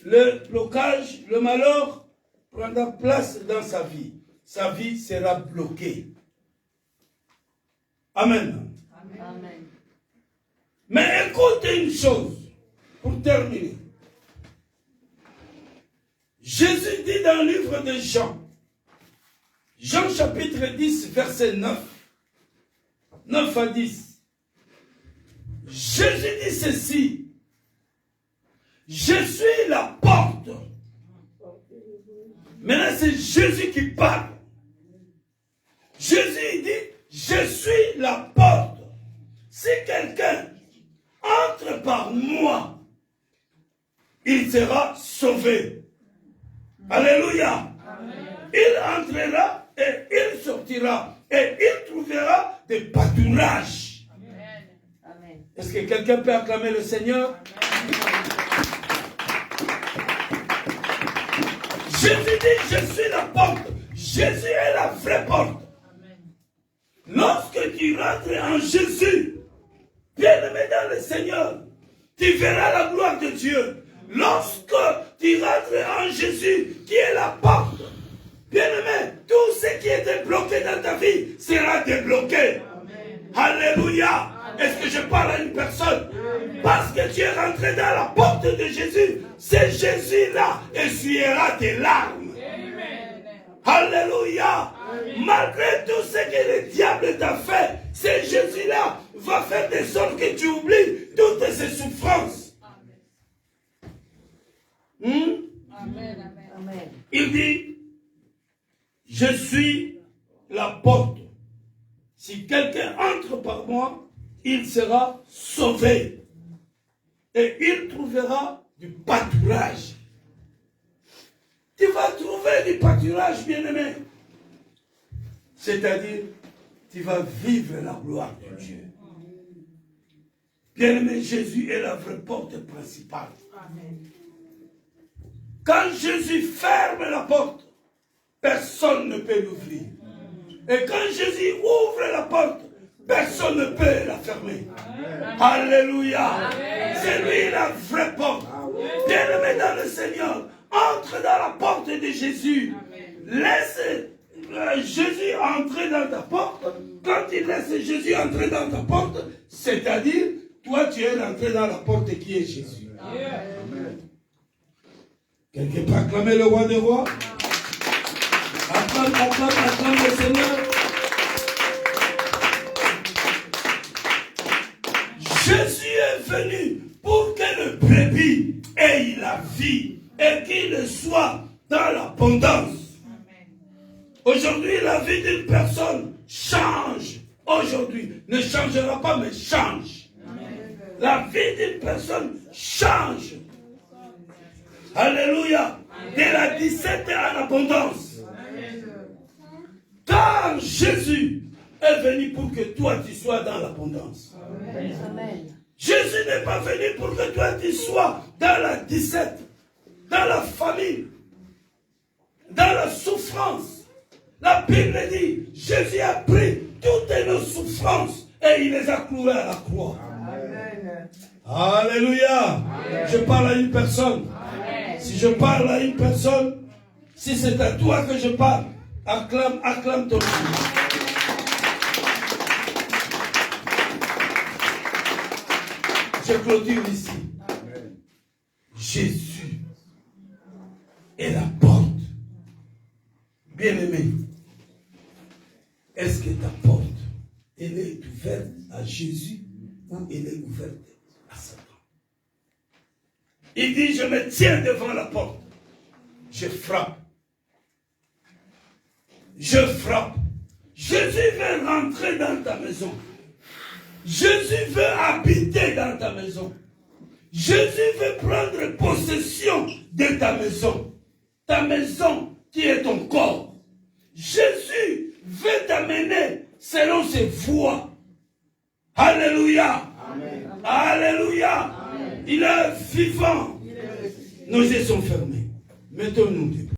[SPEAKER 1] Le blocage, le malheur prendra place dans sa vie. Sa vie sera bloquée. Amen.
[SPEAKER 2] Amen.
[SPEAKER 1] Mais écoutez une chose, pour terminer. Jésus dit dans le livre de Jean, Jean chapitre 10, verset 9 à 10, Jésus dit ceci, je suis la porte. Maintenant c'est Jésus qui parle. Jésus dit, je suis la porte. Si quelqu'un entre par moi, il sera sauvé. Alléluia. Amen. Il entrera et il sortira et il trouvera des pâturages.
[SPEAKER 2] Amen.
[SPEAKER 1] Est-ce que quelqu'un peut acclamer le Seigneur?
[SPEAKER 2] Amen.
[SPEAKER 1] Jésus dit, je suis la porte. Jésus est la vraie porte.
[SPEAKER 2] Amen.
[SPEAKER 1] Lorsque tu rentres en Jésus, bien-aimé dans le Seigneur, tu verras la gloire de Dieu. Lorsque tu rentres en Jésus, qui est la porte, bien-aimé, tout ce qui était bloqué dans ta vie sera débloqué. Amen. Alléluia. Est-ce que je parle à une personne? Amen. Parce que tu es rentré dans la porte de Jésus, c'est Jésus-là essuiera tes larmes. Amen. Alléluia. Amen. Malgré tout ce que le diable t'a fait, c'est Jésus-là va faire de sorte que tu oublies toutes ces souffrances.
[SPEAKER 2] Amen. Amen.
[SPEAKER 1] Il dit, je suis la porte. Si quelqu'un entre par moi, il sera sauvé. Et il trouvera du pâturage. Tu vas trouver du pâturage, bien-aimé. C'est-à-dire, tu vas vivre la gloire de Dieu. Bien-aimé, Jésus est la vraie porte principale.
[SPEAKER 2] Amen.
[SPEAKER 1] Quand Jésus ferme la porte, personne ne peut l'ouvrir. Et quand Jésus ouvre la porte, personne ne peut la fermer. Amen. Alléluia. C'est lui la vraie porte. Bien-aimé dans le Seigneur, entre dans la porte de Jésus. Amen. Laisse Jésus entrer dans ta porte. Quand il laisse Jésus entrer dans ta porte, c'est-à-dire, toi tu es rentré dans la porte qui est Jésus. Amen. Quelqu'un peut acclamer le roi des rois? Acclame le Seigneur. Jésus est venu pour que le brebis ait la vie et qu'il soit dans l'abondance. Aujourd'hui, la vie d'une personne change. Aujourd'hui, ne changera pas, mais change. La vie d'une personne change. Alléluia. De la 17 en abondance. Car Jésus est venu pour que toi tu sois dans l'abondance.
[SPEAKER 2] Amen.
[SPEAKER 1] Jésus n'est pas venu pour que toi tu sois dans la 17, dans la famine, dans la souffrance. La Bible dit, Jésus a pris toutes nos souffrances et il les a clouées à la croix.
[SPEAKER 2] Amen.
[SPEAKER 1] Alléluia.
[SPEAKER 2] Amen.
[SPEAKER 1] Je parle à une personne.
[SPEAKER 2] Amen.
[SPEAKER 1] Si je parle à une personne, si c'est à toi que je parle, acclame ton nom. Je clôture ici.
[SPEAKER 3] Amen.
[SPEAKER 1] Jésus est la porte. Bien-aimé, est-ce que ta porte, elle est ouverte à Jésus ou elle est ouverte à Satan? Il dit, je me tiens devant la porte. Je frappe. Je frappe. Jésus veut rentrer dans ta maison. Jésus veut habiter dans ta maison. Jésus veut prendre possession de ta maison. Ta maison qui est ton corps. Jésus veut t'amener selon ses voies. Alléluia.
[SPEAKER 3] Amen.
[SPEAKER 1] Alléluia.
[SPEAKER 2] Amen.
[SPEAKER 1] Il est vivant. Nos yeux sont fermés. Mettons-nous debout.